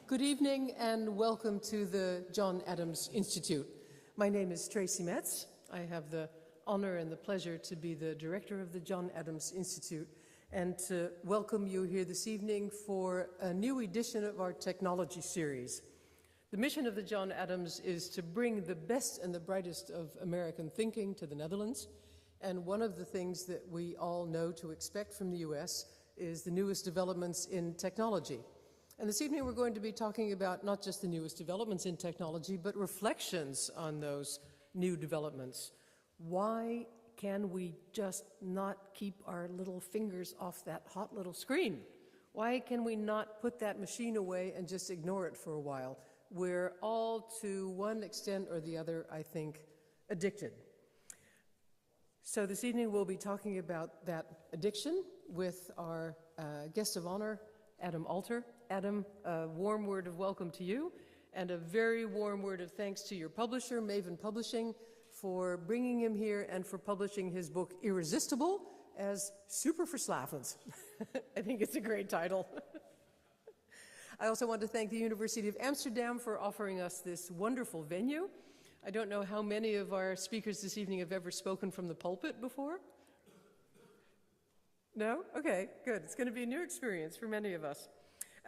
Good evening and welcome to the John Adams Institute. My name is Tracy Metz. I have the honor and the pleasure to be the director of the John Adams Institute and to welcome you here this evening for a new edition of our technology series. The mission of the John Adams is to bring the best and the brightest of American thinking to the Netherlands. And one of the things that we all know to expect from the US is the newest developments in technology. And this evening we're going to be talking about not just the newest developments in technology, but reflections on those new developments. Why can we just not keep our little fingers off that hot little screen? Why can we not put that machine away and just ignore it for a while? We're all, to one extent or the other, I think, addicted. So this evening we'll be talking about that addiction with our guest of honor, Adam Alter. Adam, a warm word of welcome to you and a very warm word of thanks to your publisher, Maven Publishing, for bringing him here and for publishing his book Irresistible as Superverslavend. I think it's a great title. I also want to thank the University of Amsterdam for offering us this wonderful venue. I don't know how many of our speakers this evening have ever spoken from the pulpit before. No? Okay, good. It's going to be a new experience for many of us.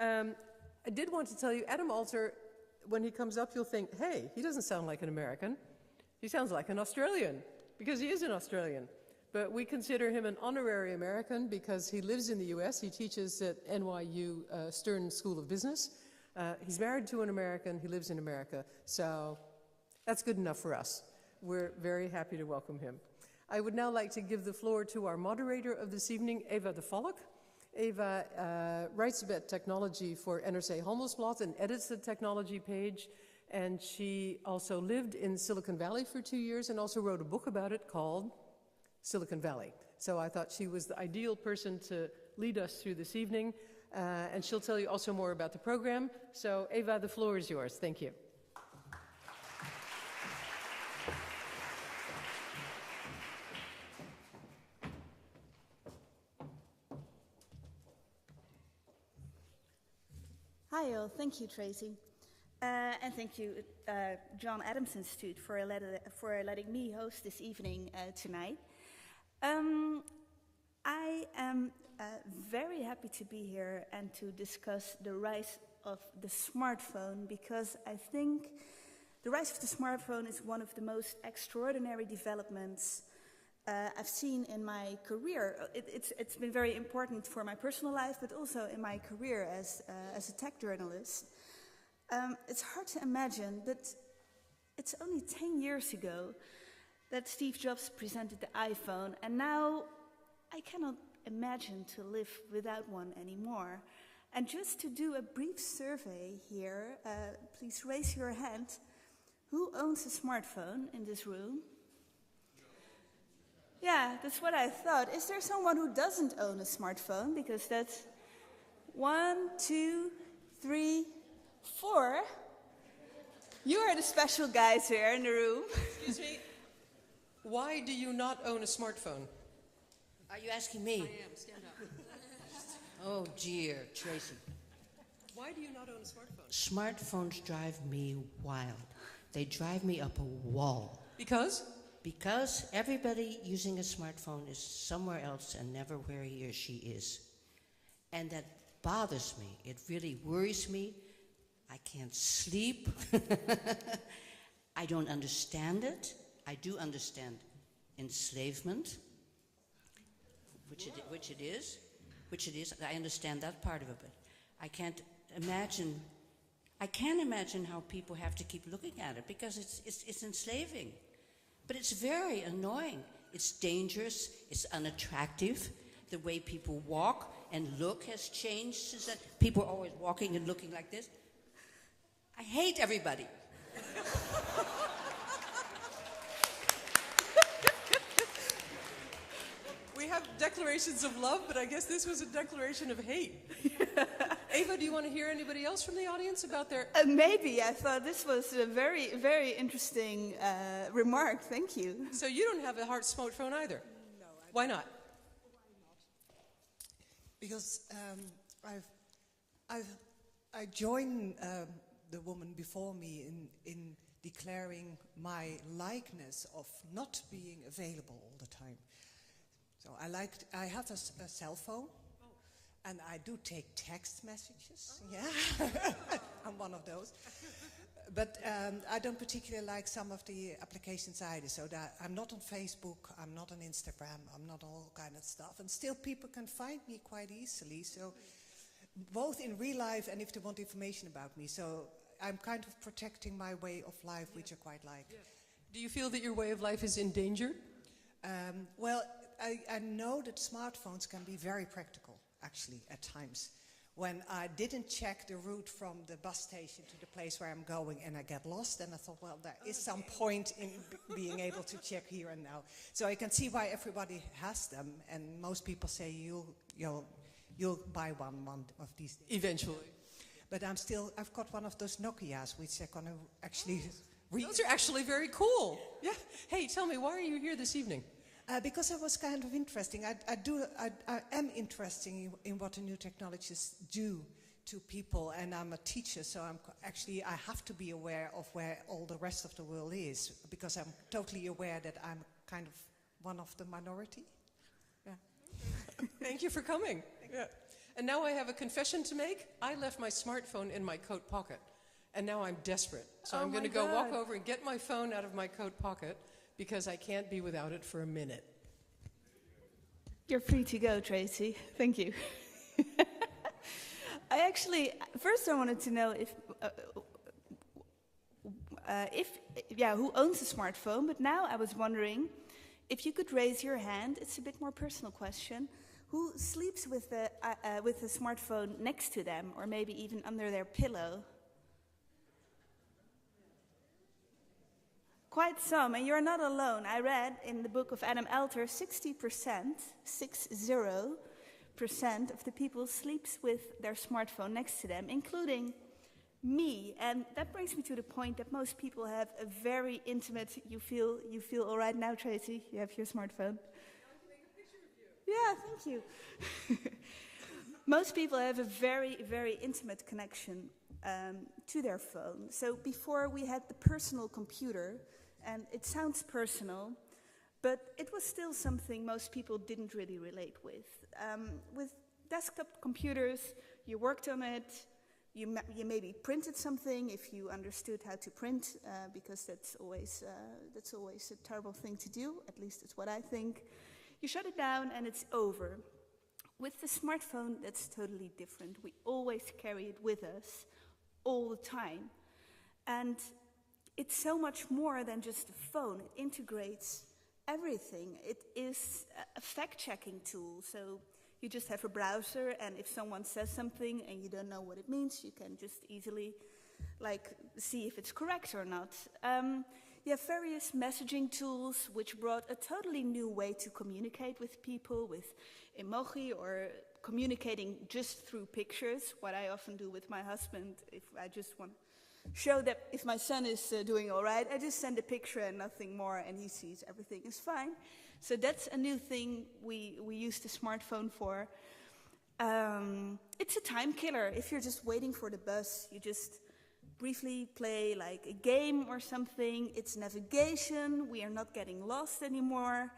I did want to tell you, Adam Alter, when he comes up, you'll think, hey, he doesn't sound like an American. He sounds like an Australian, because he is an Australian. But we consider him an honorary American because he lives in the US. He teaches at NYU Stern School of Business. He's married to an American. He lives in America. So that's good enough for us. We're very happy to welcome him. I would now like to give the floor to our moderator of this evening, Eva de Valk. Eva writes about technology for NRC Handelsblad and edits the technology page. And she also lived in Silicon Valley for 2 years and also wrote a book about it called Silicon Valley. So I thought she was the ideal person to lead us through this evening. And she'll tell you also more about the program. So Eva, the floor is yours. Thank you. Hi all, thank you Tracy, and thank you John Adams Institute for letting me host this evening tonight. I am very happy to be here and to discuss the rise of the smartphone, because I think the rise of the smartphone is one of the most extraordinary developments I've seen in my career. It's been very important for my personal life, but also in my career as a tech journalist. It's hard to imagine, but it's only 10 years ago that Steve Jobs presented the iPhone, and now I cannot imagine to live without one anymore. And just to do a brief survey here, please raise your hand. Who owns a smartphone in this room? Yeah, that's what I thought. Is there someone who doesn't own a smartphone? Because that's 1, 2, 3, 4. You are the special guys here in the room. Excuse me. Why do you not own a smartphone? Are you asking me? I am. Stand up. Oh dear, Tracy. Why do you not own a smartphone? Smartphones drive me wild. They drive me up a wall. Because? Because everybody using a smartphone is somewhere else and never where he or she is. And that bothers me. It really worries me. I can't sleep. I don't understand it. I do understand enslavement, which it is. I understand that part of it. But I can't imagine how people have to keep looking at it, because it's enslaving. But it's very annoying. It's dangerous. It's unattractive. The way people walk and look has changed since that. People are always walking and looking like this. I hate everybody. We have declarations of love, but I guess this was a declaration of hate. Eva, do you want to hear anybody else from the audience about their... Maybe. I thought this was a very, very interesting remark. Thank you. So you don't have a hard smartphone either? No. Why not? Because I've I join the woman before me in declaring my likeness of not being available all the time. So I have a cell phone, and I do take text messages. Yeah, I'm one of those. But I don't particularly like some of the applications either. So that I'm not on Facebook, I'm not on Instagram, I'm not on all kind of stuff. And still people can find me quite easily. So both in real life and if they want information about me. So I'm kind of protecting my way of life, which I quite like. Yeah. Do you feel that your way of life is in danger? Well, I know that smartphones can be very practical, actually, at times. When I didn't check the route from the bus station to the place where I'm going and I get lost, and I thought, well, there is some point in being able to check here and now. So I can see why everybody has them, and most people say you'll buy one of these days. Eventually. But I've got one of those Nokias, which I'm going to actually read. Those are actually very cool. Yeah. Hey, tell me, why are you here this evening? Because it was kind of interesting. I am interested in what the new technologies do to people, and I'm a teacher, so I have to be aware of where all the rest of the world is, because I'm totally aware that I'm kind of one of the minority. Yeah. Thank you for coming. Yeah. And now I have a confession to make. I left my smartphone in my coat pocket, and now I'm desperate. So I'm going to go walk over and get my phone out of my coat pocket, because I can't be without it for a minute. You're free to go, Tracy. Thank you. First I wanted to know who owns a smartphone, but now I was wondering if you could raise your hand. It's a bit more personal question. Who sleeps with the smartphone next to them, or maybe even under their pillow? Quite some, and you're not alone. I read in the book of Adam Elter, 60% of the people sleeps with their smartphone next to them, including me. And that brings me to the point that most people have a very intimate, you feel all right now, Tracy? You have your smartphone? I can make a picture of you. Yeah, thank you. Most people have a very, very intimate connection to their phone. So before we had the personal computer, and it sounds personal, but it was still something most people didn't really relate with. With desktop computers, you worked on it, you maybe printed something if you understood how to print, because that's always a terrible thing to do, at least it's what I think. You shut it down and it's over. With the smartphone, that's totally different. We always carry it with us all the time. And it's so much more than just a phone. It integrates everything. It is a fact-checking tool. So you just have a browser, and if someone says something and you don't know what it means, you can just easily see if it's correct or not. You have various messaging tools which brought a totally new way to communicate with people, with emoji or communicating just through pictures, what I often do with my husband if I just want show that if my son is doing all right, I just send a picture and nothing more, and he sees everything is fine. So that's a new thing we use the smartphone for. It's a time killer. If you're just waiting for the bus, you just briefly play like a game or something. It's navigation. We are not getting lost anymore.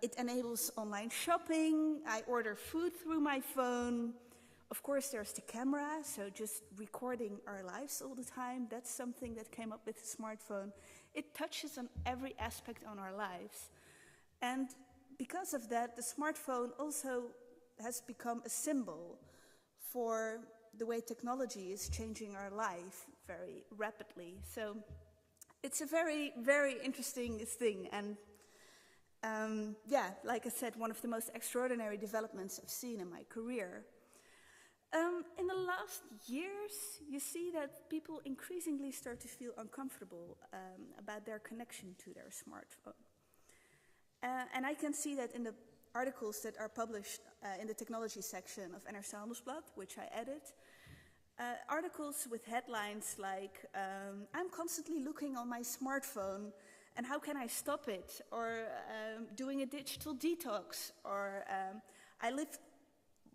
It enables online shopping. I order food through my phone. Of course, there's the camera, so just recording our lives all the time. That's something that came up with the smartphone. It touches on every aspect on our lives. And because of that, the smartphone also has become a symbol for the way technology is changing our life very rapidly. So it's a very, very interesting thing. And like I said, one of the most extraordinary developments I've seen in my career. In the last years, you see that people increasingly start to feel uncomfortable about their connection to their smartphone. And I can see that in the articles that are published in the technology section of NRC Handelsblad, which I edit. Articles with headlines like, I'm constantly looking on my smartphone, and how can I stop it? Or doing a digital detox, or I live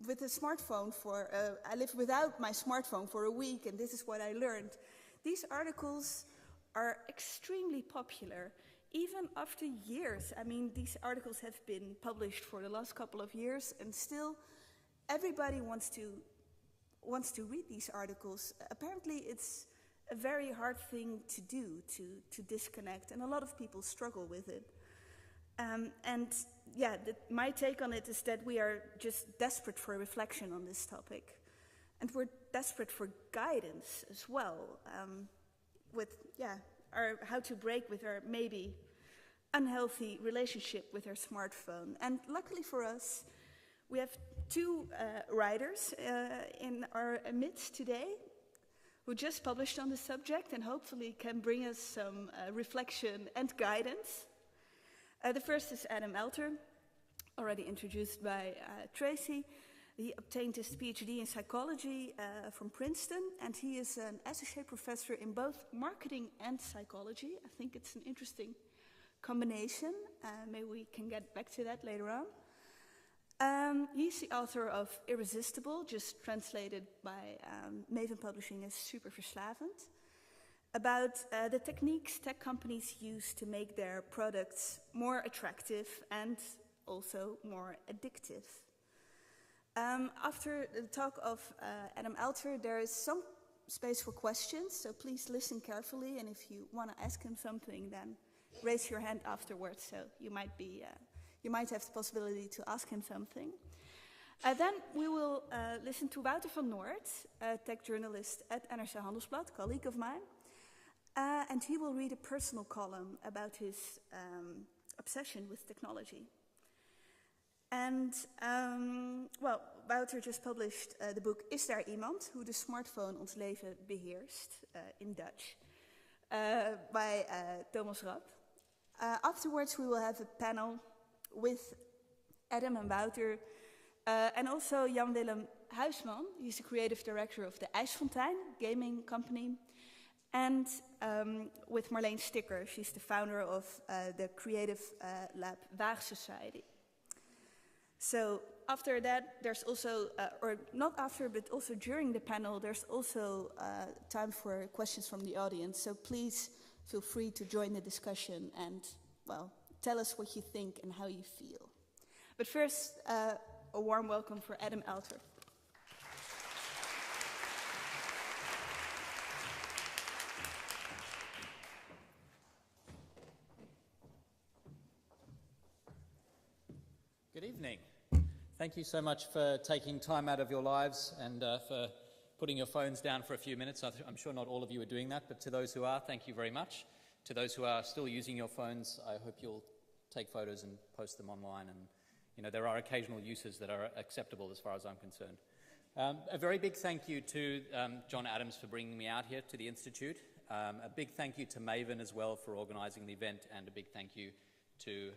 with a smartphone for, I lived without my smartphone for a week, and this is what I learned. These articles are extremely popular, even after years. I mean, these articles have been published for the last couple of years, and still everybody wants to read these articles. Apparently, it's a very hard thing to do, to disconnect, and a lot of people struggle with it. And yeah, my take on it is that we are just desperate for reflection on this topic. And we're desperate for guidance as well, with, how to break with our maybe unhealthy relationship with our smartphone. And luckily for us, we have two writers in our midst today who just published on the subject and hopefully can bring us some reflection and guidance. The first is Adam Elter, already introduced by Tracy. He obtained his PhD in psychology from Princeton, and he is an associate professor in both marketing and psychology. I think it's an interesting combination. Maybe we can get back to that later on. He's the author of Irresistible, just translated by Maven Publishing as Superverslavend, about the techniques tech companies use to make their products more attractive and also more addictive. After the talk of Adam Elter, there is some space for questions, so please listen carefully, and if you want to ask him something, then raise your hand afterwards, so you might have the possibility to ask him something. Then we will listen to Wouter van Noort, a tech journalist at NRC Handelsblad, colleague of mine, and he will read a personal column about his obsession with technology. And, Wouter just published the book Is daar iemand? Hoe de smartphone ons leven beheerst, in Dutch, by Thomas Rapp. Afterwards, we will have a panel with Adam and Wouter, and also Jan-Willem Huisman. He's the creative director of the IJsfontein gaming company, and with Marleen Sticker. She's the founder of the creative lab Waag Society. So after that, there's also, or not after, but also during the panel, there's also time for questions from the audience. So please feel free to join the discussion and, tell us what you think and how you feel. But first, a warm welcome for Adam Elter. Good evening. Thank you so much for taking time out of your lives and for putting your phones down for a few minutes. I'm sure not all of you are doing that, but to those who are, thank you very much. To those who are still using your phones, I hope you'll take photos and post them online. And, there are occasional uses that are acceptable as far as I'm concerned. A very big thank you to John Adams for bringing me out here to the Institute. A big thank you to Maven as well for organising the event, and a big thank you to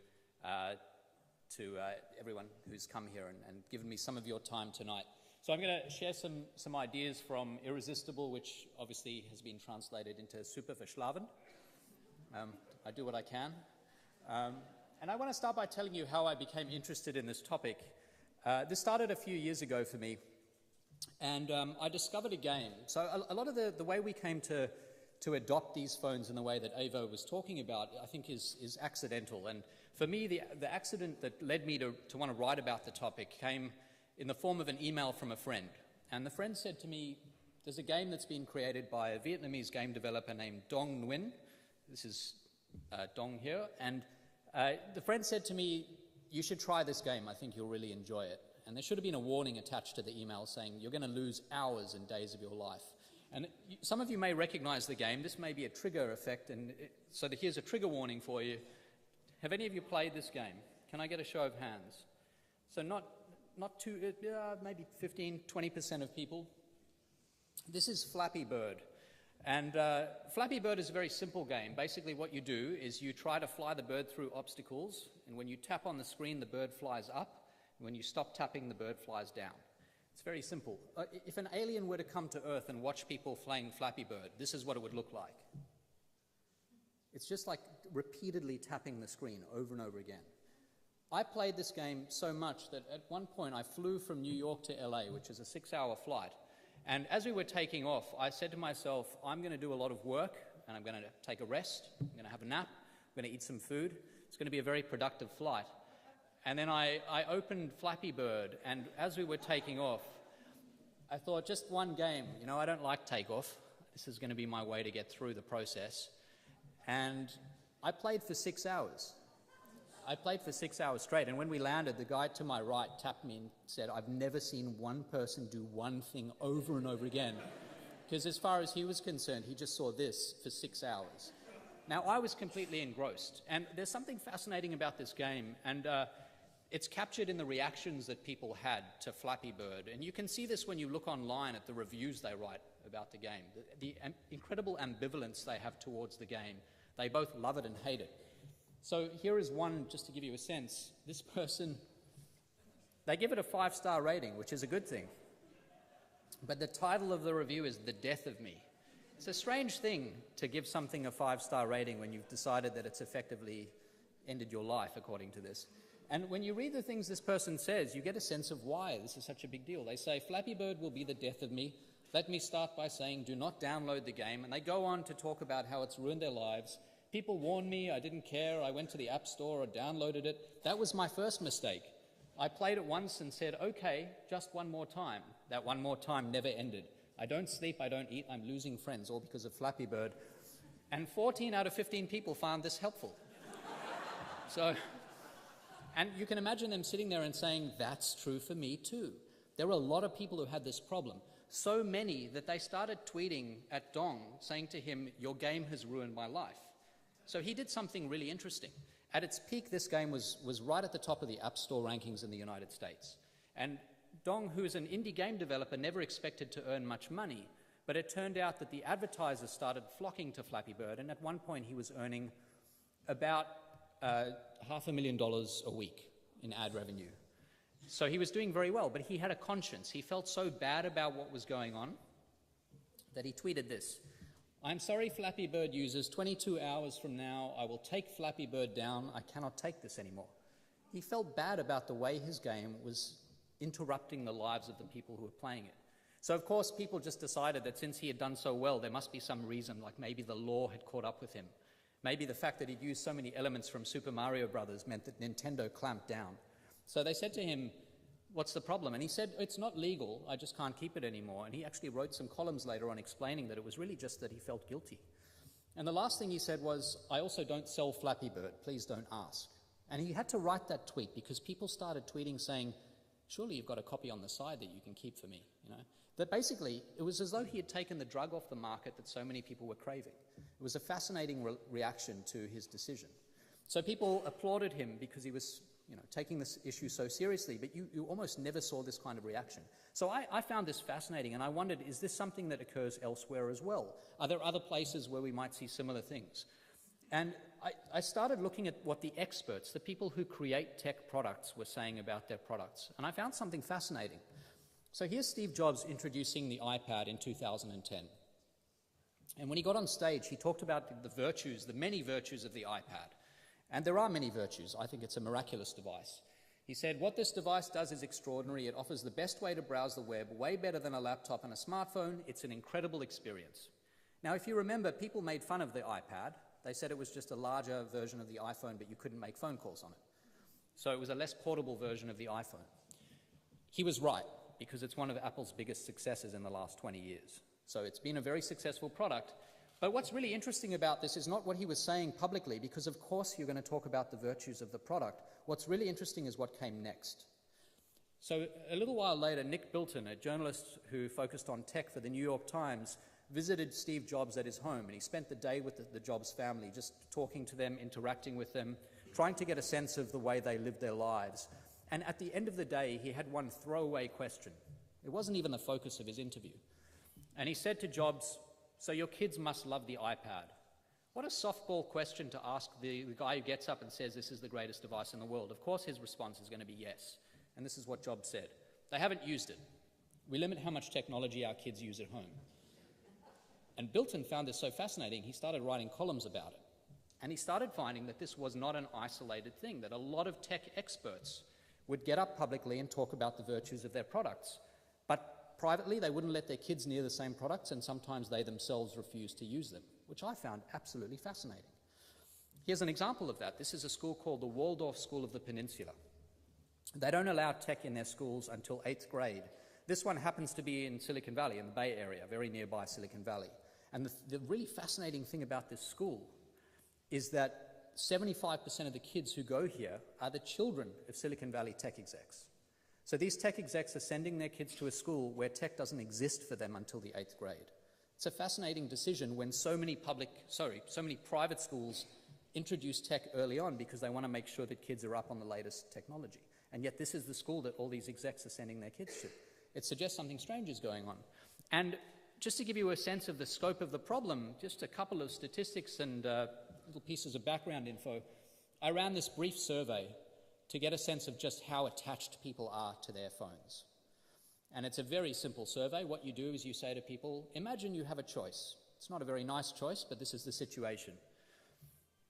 everyone who's come here and given me some of your time tonight. So I'm going to share some ideas from Irresistible, which obviously has been translated into Superverslavend. I do what I can. And I want to start by telling you how I became interested in this topic. This started a few years ago for me, and I discovered a game. So a lot of the way we came to adopt these phones in the way that Avo was talking about, I think is accidental. And for me, the accident that led me to want to write about the topic came in the form of an email from a friend. And the friend said to me, there's a game that's been created by a Vietnamese game developer named Dong Nguyen. This is Dong here. And the friend said to me, you should try this game. I think you'll really enjoy it. And there should have been a warning attached to the email saying you're going to lose hours and days of your life. And some of you may recognize the game. This may be a trigger effect. And so here's a trigger warning for you. Have any of you played this game? Can I get a show of hands? So not too, maybe 15, 20% of people. This is Flappy Bird. And Flappy Bird is a very simple game. Basically what you do is you try to fly the bird through obstacles, and when you tap on the screen, the bird flies up. And when you stop tapping, the bird flies down. It's very simple. If an alien were to come to Earth and watch people playing Flappy Bird, this is what it would look like. It's just like repeatedly tapping the screen over and over again. I played this game so much that at one point I flew from New York to LA, which is a 6-hour flight. And as we were taking off, I said to myself, I'm going to do a lot of work, and I'm going to take a rest, I'm going to have a nap, I'm going to eat some food. It's going to be a very productive flight. And then I opened Flappy Bird, and as we were taking off, I thought, just one game. You know, I don't like takeoff. This is going to be my way to get through the process. And I played for 6 hours. I played for 6 hours straight, and when we landed, the guy to my right tapped me and said, I've never seen one person do one thing over and over again. Because as far as he was concerned, he just saw this for 6 hours. Now, I was completely engrossed, and there's something fascinating about this game, and it's captured in the reactions that people had to Flappy Bird. And you can see this when you look online at the reviews they write about the game, the incredible ambivalence they have towards the game. They both love it and hate it. So here is one, just to give you a sense. This person, they give it a 5-star rating, which is a good thing. But the title of the review is The Death of Me. It's a strange thing to give something a 5-star rating when you've decided that it's effectively ended your life, according to this. And when you read the things this person says, you get a sense of why this is such a big deal. They say, Flappy Bird will be the death of me. Let me start by saying, do not download the game. And they go on to talk about how it's ruined their lives. People warned me, I didn't care, I went to the App Store, I downloaded it. That was my first mistake. I played it once and said, okay, just one more time. That one more time never ended. I don't sleep, I don't eat, I'm losing friends, all because of Flappy Bird. And 14 out of 15 people found this helpful. And you can imagine them sitting there and saying, that's true for me too. There were a lot of people who had this problem. So many that they started tweeting at Dong, saying to him, your game has ruined my life. So he did something really interesting. At its peak, this game was right at the top of the App Store rankings in the United States. And Dong, who is an indie game developer, never expected to earn much money, but it turned out that the advertisers started flocking to Flappy Bird, and at one point he was earning about $500,000 a week in ad revenue. So he was doing very well, but he had a conscience. He felt so bad about what was going on that he tweeted this. I'm sorry, Flappy Bird users, 22 hours from now, I will take Flappy Bird down. I cannot take this anymore. He felt bad about the way his game was interrupting the lives of the people who were playing it. So, of course, people just decided that since he had done so well, there must be some reason, like maybe the law had caught up with him. Maybe the fact that he'd used so many elements from Super Mario Brothers meant that Nintendo clamped down. So they said to him, what's the problem? And he said, it's not legal, I just can't keep it anymore. And he actually wrote some columns later on explaining that it was really just that he felt guilty. And the last thing he said was, I also don't sell Flappy Bird, please don't ask. And he had to write that tweet because people started tweeting saying, surely you've got a copy on the side that you can keep for me, you know? That basically, it was as though he had taken the drug off the market that so many people were craving. It was a fascinating reaction to his decision. So people applauded him because he was taking this issue so seriously, but you almost never saw this kind of reaction. So I found this fascinating, and I wondered, is this something that occurs elsewhere as well? Are there other places where we might see similar things? And I started looking at what the experts, the people who create tech products, were saying about their products, and I found something fascinating. So here's Steve Jobs introducing the iPad in 2010. And when he got on stage, he talked about the virtues, the many virtues of the iPad. And there are many virtues. I think it's a miraculous device. He said, what this device does is extraordinary. It offers the best way to browse the web, way better than a laptop and a smartphone. It's an incredible experience. Now, if you remember, people made fun of the iPad. They said it was just a larger version of the iPhone, but you couldn't make phone calls on it. So it was a less portable version of the iPhone. He was right, because it's one of Apple's biggest successes in the last 20 years. So it's been a very successful product. But what's really interesting about this is not what he was saying publicly, because of course you're going to talk about the virtues of the product. What's really interesting is what came next. So a little while later, Nick Bilton, a journalist who focused on tech for the New York Times, visited Steve Jobs at his home, and he spent the day with the Jobs family, just talking to them, interacting with them, trying to get a sense of the way they lived their lives. And at the end of the day, he had one throwaway question. It wasn't even the focus of his interview. And he said to Jobs, so your kids must love the iPad. What a softball question to ask the guy who gets up and says this is the greatest device in the world. Of course his response is going to be yes. And this is what Jobs said. They haven't used it. We limit how much technology our kids use at home. And Bilton found this so fascinating, he started writing columns about it. And he started finding that this was not an isolated thing, that a lot of tech experts would get up publicly and talk about the virtues of their products. But privately, they wouldn't let their kids near the same products, and sometimes they themselves refused to use them, which I found absolutely fascinating. Here's an example of that. This is a school called the Waldorf School of the Peninsula. They don't allow tech in their schools until 8th grade. This one happens to be in Silicon Valley, in the Bay Area, very nearby Silicon Valley. And the really fascinating thing about this school is that 75% of the kids who go here are the children of Silicon Valley tech execs. So these tech execs are sending their kids to a school where tech doesn't exist for them until the 8th grade. It's a fascinating decision when so many private schools introduce tech early on because they want to make sure that kids are up on the latest technology. And yet this is the school that all these execs are sending their kids to. It suggests something strange is going on. And just to give you a sense of the scope of the problem, just a couple of statistics and little pieces of background info. I ran this brief survey to get a sense of just how attached people are to their phones. And it's a very simple survey. What you do is you say to people, imagine you have a choice. It's not a very nice choice, but this is the situation.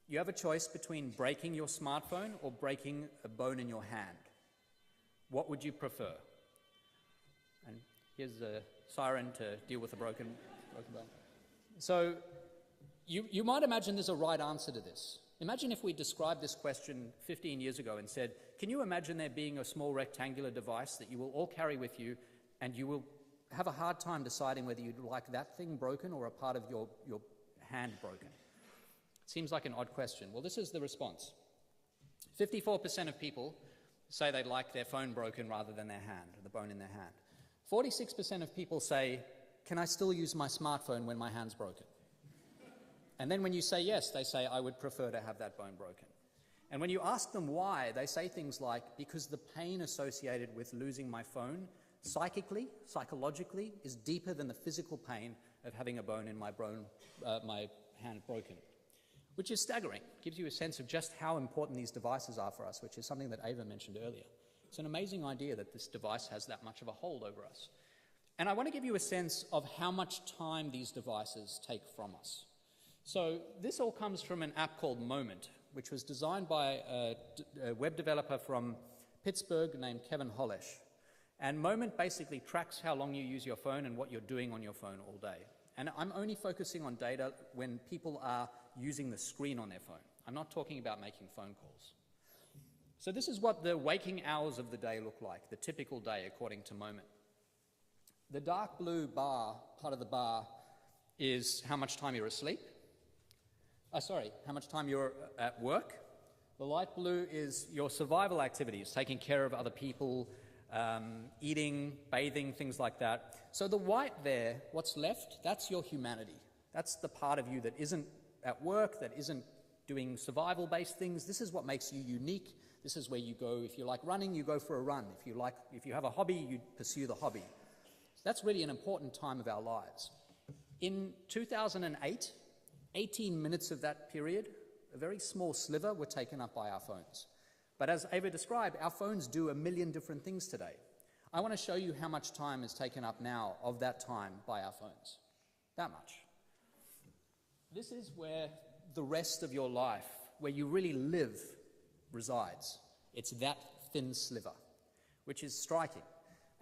You have a choice between breaking your smartphone or breaking a bone in your hand. What would you prefer? And here's the siren to deal with a broken bone. So you might imagine there's a right answer to this. Imagine if we described this question 15 years ago and said, can you imagine there being a small rectangular device that you will all carry with you and you will have a hard time deciding whether you'd like that thing broken or a part of your hand broken? It seems like an odd question. Well, this is the response. 54% of people say they'd like their phone broken rather than their hand, or the bone in their hand. 46% of people say, can I still use my smartphone when my hand's broken? And then when you say yes, they say, I would prefer to have that bone broken. And when you ask them why, they say things like, because the pain associated with losing my phone, psychologically, is deeper than the physical pain of having a bone in my hand broken. Which is staggering. It gives you a sense of just how important these devices are for us, which is something that Ava mentioned earlier. It's an amazing idea that this device has that much of a hold over us. And I want to give you a sense of how much time these devices take from us. So this all comes from an app called Moment, which was designed by a web developer from Pittsburgh named Kevin Hollesh. And Moment basically tracks how long you use your phone and what you're doing on your phone all day. And I'm only focusing on data when people are using the screen on their phone. I'm not talking about making phone calls. So this is what the waking hours of the day look like, the typical day according to Moment. The dark blue bar, part of the bar, is how much time you're asleep. How much time you're at work. The light blue is your survival activities, taking care of other people, eating, bathing, things like that. So the white there, what's left, that's your humanity. That's the part of you that isn't at work, that isn't doing survival-based things. This is what makes you unique. This is where you go. If you like running, you go for a run. If you have a hobby, you pursue the hobby. So that's really an important time of our lives. In 2008, 18 minutes of that period, a very small sliver, were taken up by our phones. But as Ava described, our phones do a million different things today. I want to show you how much time is taken up now of that time by our phones. That much. This is where the rest of your life, where you really live, resides. It's that thin sliver, which is striking.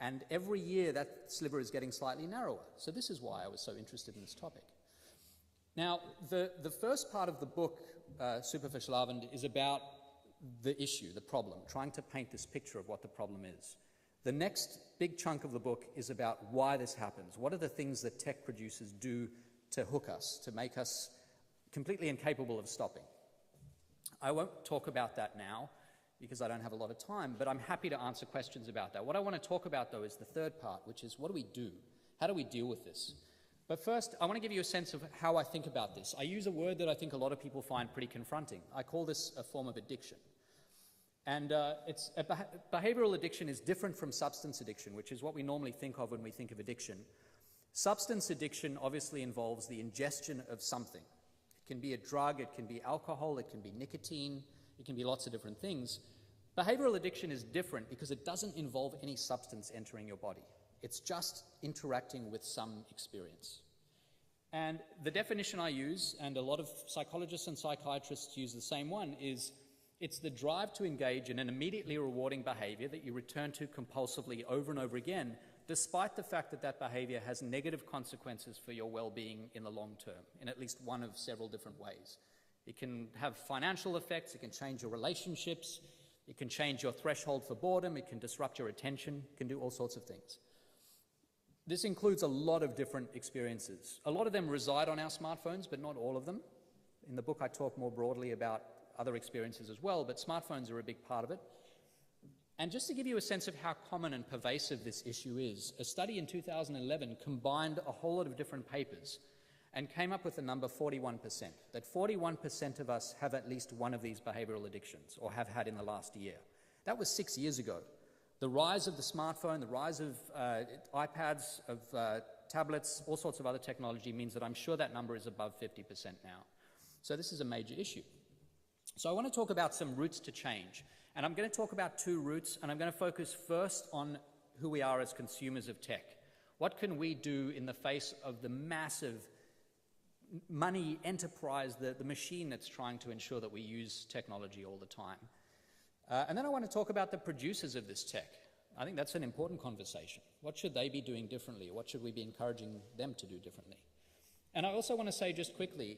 And every year that sliver is getting slightly narrower. So this is why I was so interested in this topic. Now, the first part of the book, Superverslavend, is about the issue, the problem, trying to paint this picture of what the problem is. The next big chunk of the book is about why this happens. What are the things that tech producers do to hook us, to make us completely incapable of stopping? I won't talk about that now because I don't have a lot of time, but I'm happy to answer questions about that. What I want to talk about, though, is the third part, which is what do we do? How do we deal with this? But first, I want to give you a sense of how I think about this. I use a word that I think a lot of people find pretty confronting. I call this a form of addiction. And behavioral addiction is different from substance addiction, which is what we normally think of when we think of addiction. Substance addiction obviously involves the ingestion of something. It can be a drug, it can be alcohol, it can be nicotine, it can be lots of different things. Behavioral addiction is different because it doesn't involve any substance entering your body. It's just interacting with some experience. And the definition I use, and a lot of psychologists and psychiatrists use the same one, is it's the drive to engage in an immediately rewarding behavior that you return to compulsively over and over again, despite the fact that that behavior has negative consequences for your well-being in the long term, in at least one of several different ways. It can have financial effects, it can change your relationships, it can change your threshold for boredom, it can disrupt your attention, it can do all sorts of things. This includes a lot of different experiences. A lot of them reside on our smartphones, but not all of them. In the book, I talk more broadly about other experiences as well, but smartphones are a big part of it. And just to give you a sense of how common and pervasive this issue is, a study in 2011 combined a whole lot of different papers and came up with the number 41%, that 41% of us have at least one of these behavioral addictions, or have had in the last year. That was 6 years ago. The rise of the smartphone, the rise of iPads, of tablets, all sorts of other technology means that I'm sure that number is above 50% now. So this is a major issue. So I want to talk about some routes to change. And I'm going to talk about two routes, and I'm going to focus first on who we are as consumers of tech. What can we do in the face of the massive money enterprise, the machine that's trying to ensure that we use technology all the time? And then I want to talk about the producers of this tech. I think that's an important conversation. What should they be doing differently? What should we be encouraging them to do differently? And I also want to say just quickly,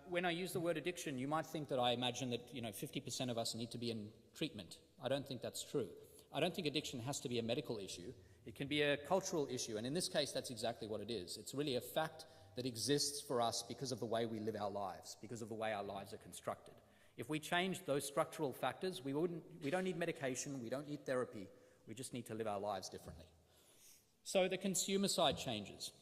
when I use the word addiction, you might think that I imagine that 50% of us need to be in treatment. I don't think that's true. I don't think addiction has to be a medical issue. It can be a cultural issue, and in this case, that's exactly what it is. It's really a fact that exists for us because of the way we live our lives, because of the way our lives are constructed. If we change those structural factors, we don't need medication, we don't need therapy, we just need to live our lives differently. So the consumer side changes.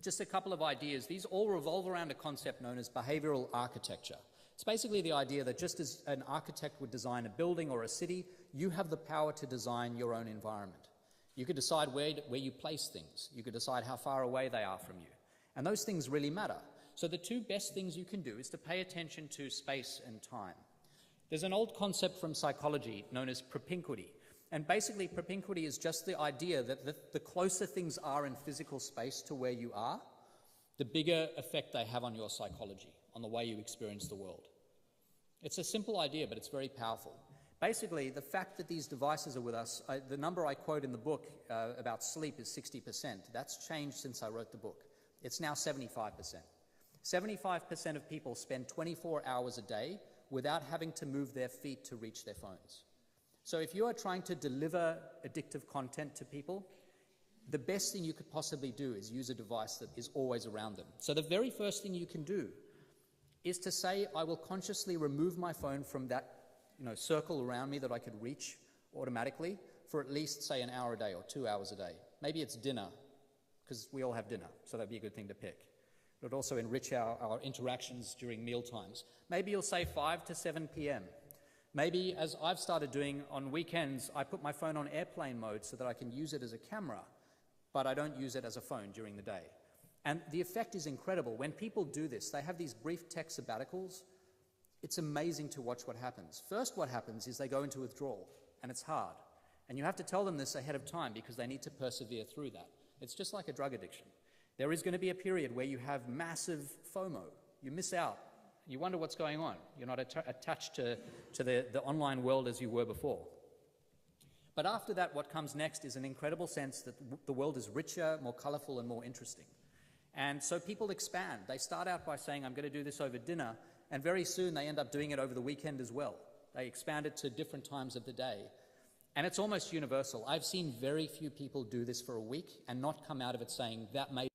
Just a couple of ideas. These all revolve around a concept known as behavioral architecture. It's basically the idea that just as an architect would design a building or a city, you have the power to design your own environment. You could decide where you place things. You could decide how far away they are from you. And those things really matter. So the two best things you can do is to pay attention to space and time. There's an old concept from psychology known as propinquity. And basically, propinquity is just the idea that the closer things are in physical space to where you are, the bigger effect they have on your psychology, on the way you experience the world. It's a simple idea, but it's very powerful. Basically, the fact that these devices are with us, the number I quote in the book about sleep is 60%. That's changed since I wrote the book. It's now 75%. 75% of people spend 24 hours a day without having to move their feet to reach their phones. So if you are trying to deliver addictive content to people, the best thing you could possibly do is use a device that is always around them. So the very first thing you can do is to say, I will consciously remove my phone from that circle around me that I could reach automatically for at least, say, an hour a day or 2 hours a day. Maybe it's dinner, because we all have dinner, so that'd be a good thing to pick. It would also enrich our interactions during meal times. Maybe you'll say 5 to 7 p.m. Maybe, as I've started doing on weekends, I put my phone on airplane mode so that I can use it as a camera, but I don't use it as a phone during the day. And the effect is incredible. When people do this, they have these brief tech sabbaticals. It's amazing to watch what happens. First, what happens is they go into withdrawal, and it's hard. And you have to tell them this ahead of time because they need to persevere through that. It's just like a drug addiction. There is going to be a period where you have massive FOMO. You miss out. You wonder what's going on. You're not attached to the online world as you were before. But after that, what comes next is an incredible sense that the world is richer, more colorful, and more interesting. And so people expand. They start out by saying, I'm going to do this over dinner, and very soon they end up doing it over the weekend as well. They expand it to different times of the day. And it's almost universal. I've seen very few people do this for a week and not come out of it saying, that made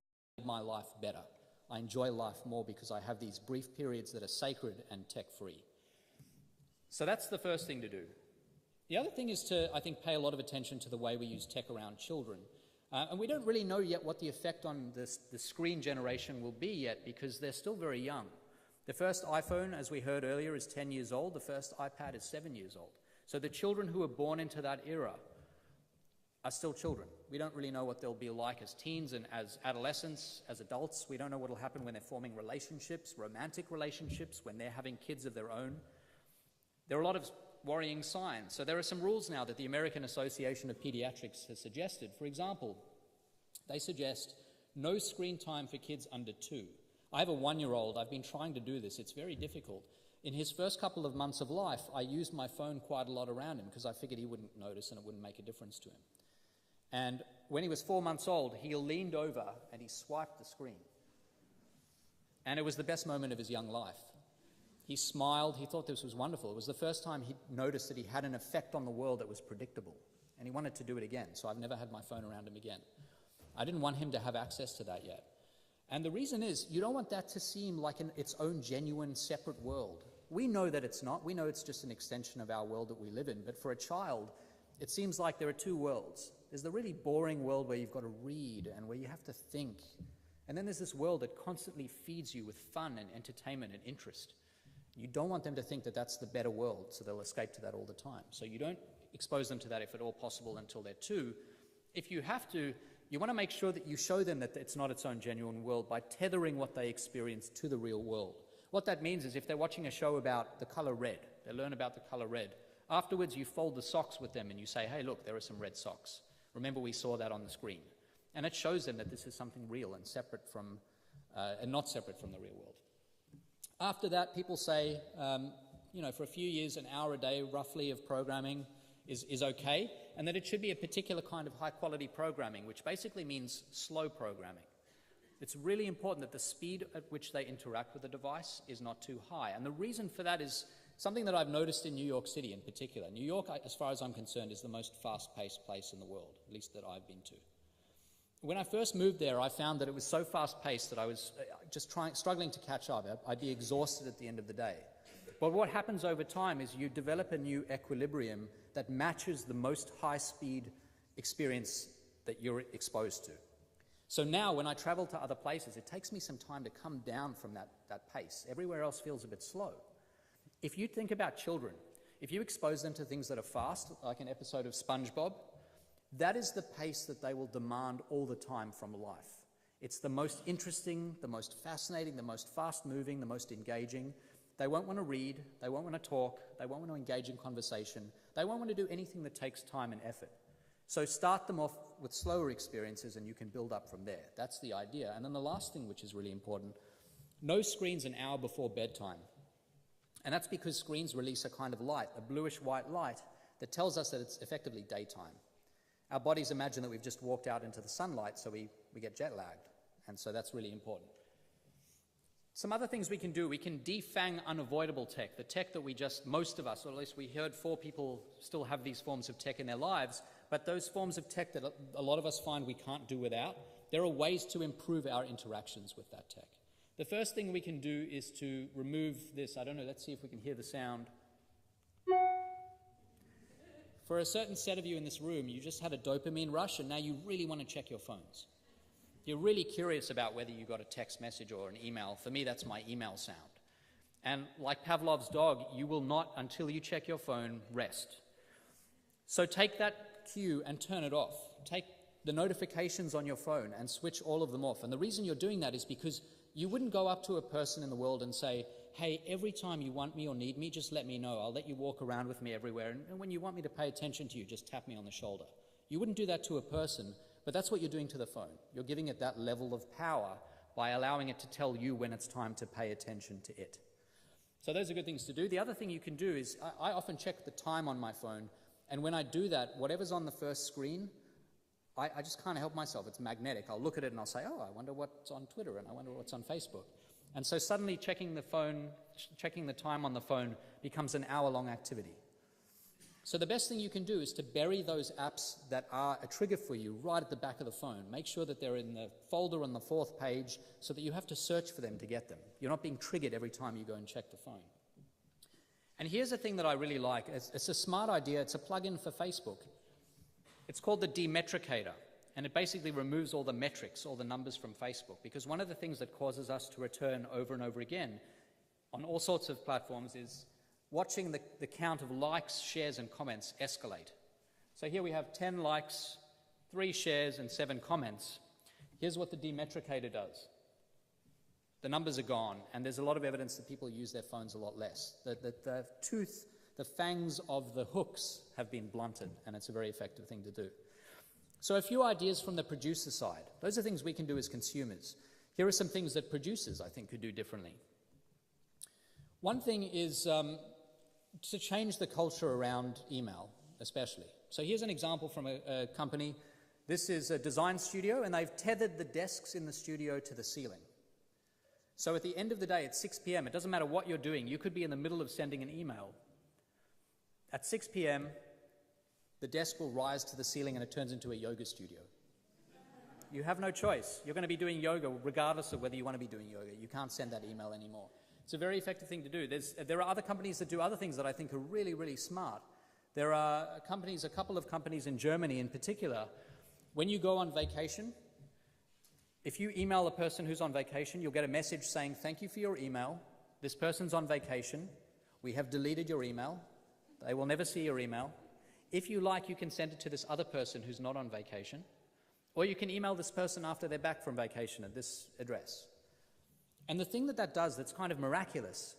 my life better. I enjoy life more because I have these brief periods that are sacred and tech-free. So that's the first thing to do. The other thing is to, I think, pay a lot of attention to the way we use tech around children. And we don't really know yet what the effect on the screen generation will be yet because they're still very young. The first iPhone, as we heard earlier, is 10 years old. The first iPad is 7 years old. So the children who were born into that era are still children. We don't really know what they'll be like as teens and as adolescents, as adults. We don't know what will happen when they're forming relationships, romantic relationships, when they're having kids of their own. There are a lot of worrying signs. So there are some rules now that the American Association of Pediatrics has suggested. For example, they suggest no screen time for kids under 2. I have a 1-year-old. I've been trying to do this. It's very difficult. In his first couple of months of life, I used my phone quite a lot around him because I figured he wouldn't notice and it wouldn't make a difference to him. And when he was 4 months old, he leaned over and he swiped the screen. And it was the best moment of his young life. He smiled. He thought this was wonderful. It was the first time he noticed that he had an effect on the world that was predictable. And he wanted to do it again, so I've never had my phone around him again. I didn't want him to have access to that yet. And the reason is, you don't want that to seem like its own genuine, separate world. We know that it's not. We know it's just an extension of our world that we live in. But for a child, it seems like there are two worlds. There's the really boring world where you've got to read and where you have to think. And then there's this world that constantly feeds you with fun and entertainment and interest. You don't want them to think that that's the better world, so they'll escape to that all the time. So you don't expose them to that if at all possible until they're 2. If you have to, you want to make sure that you show them that it's not its own genuine world by tethering what they experience to the real world. What that means is if they're watching a show about the color red, they learn about the color red. Afterwards, you fold the socks with them and you say, hey, look, there are some red socks. Remember, we saw that on the screen. And it shows them that this is something real and separate from, and not separate from the real world. After that, people say, for a few years, an hour a day roughly of programming is okay, and that it should be a particular kind of high-quality programming, which basically means slow programming. It's really important that the speed at which they interact with the device is not too high. And the reason for that is something that I've noticed in New York City in particular. New York, as far as I'm concerned, is the most fast-paced place in the world, at least that I've been to. When I first moved there, I found that it was so fast-paced that I was just struggling to catch up. I'd be exhausted at the end of the day. But what happens over time is you develop a new equilibrium that matches the most high-speed experience that you're exposed to. So now when I travel to other places, it takes me some time to come down from that pace. Everywhere else feels a bit slow. If you think about children, if you expose them to things that are fast, like an episode of SpongeBob, that is the pace that they will demand all the time from life. It's the most interesting, the most fascinating, the most fast-moving, the most engaging. They won't want to read, they won't want to talk, they won't want to engage in conversation, they won't want to do anything that takes time and effort. So start them off with slower experiences and you can build up from there. That's the idea. And then the last thing, which is really important, no screens an hour before bedtime. And that's because screens release a kind of light, a bluish-white light, that tells us that it's effectively daytime. Our bodies imagine that we've just walked out into the sunlight, so we get jet-lagged. And so that's really important. Some other things we can do, we can defang unavoidable tech, the tech that most of us, or at least we heard 4 people still have these forms of tech in their lives, but those forms of tech that a lot of us find we can't do without, there are ways to improve our interactions with that tech. The first thing we can do is to remove this, I don't know, let's see if we can hear the sound. For a certain set of you in this room, you just had a dopamine rush and now you really want to check your phones. You're really curious about whether you got a text message or an email. For me, that's my email sound. And like Pavlov's dog, you will not, until you check your phone, rest. So take that cue and turn it off. Take the notifications on your phone and switch all of them off. And the reason you're doing that is because you wouldn't go up to a person in the world and say, hey, every time you want me or need me, just let me know. I'll let you walk around with me everywhere. And when you want me to pay attention to you, just tap me on the shoulder. You wouldn't do that to a person, but that's what you're doing to the phone. You're giving it that level of power by allowing it to tell you when it's time to pay attention to it. So those are good things to do. The other thing you can do is, I often check the time on my phone, and when I do that, whatever's on the first screen, I just can't help myself. It's magnetic. I'll look at it and I'll say, oh, I wonder what's on Twitter, and I wonder what's on Facebook. And so suddenly checking the time on the phone becomes an hour-long activity. So the best thing you can do is to bury those apps that are a trigger for you right at the back of the phone. Make sure that they're in the folder on the 4th page so that you have to search for them to get them. You're not being triggered every time you go and check the phone. And here's a thing that I really like. It's a smart idea. It's a plugin for Facebook. It's called the demetricator, and it basically removes all the metrics, all the numbers from Facebook, because one of the things that causes us to return over and over again on all sorts of platforms is watching the count of likes, shares, and comments escalate. So here we have 10 likes, 3 shares, and 7 comments. Here's what the demetricator does. The numbers are gone, and there's a lot of evidence that people use their phones a lot less. The fangs of the hooks have been blunted, and it's a very effective thing to do. So a few ideas from the producer side. Those are things we can do as consumers. Here are some things that producers, I think, could do differently. One thing is to change the culture around email, especially. So here's an example from a company. This is a design studio, and they've tethered the desks in the studio to the ceiling. So at the end of the day, at 6 p.m., it doesn't matter what you're doing. You could be in the middle of sending an email. At 6 p.m., the desk will rise to the ceiling and it turns into a yoga studio. You have no choice. You're going to be doing yoga regardless of whether you want to be doing yoga. You can't send that email anymore. It's a very effective thing to do. There are other companies that do other things that I think are really, really smart. There are companies, a couple of companies in Germany in particular, when you go on vacation, if you email a person who's on vacation, you'll get a message saying, thank you for your email. This person's on vacation. We have deleted your email. They will never see your email. If you like, you can send it to this other person who's not on vacation. Or you can email this person after they're back from vacation at this address. And the thing that does that's kind of miraculous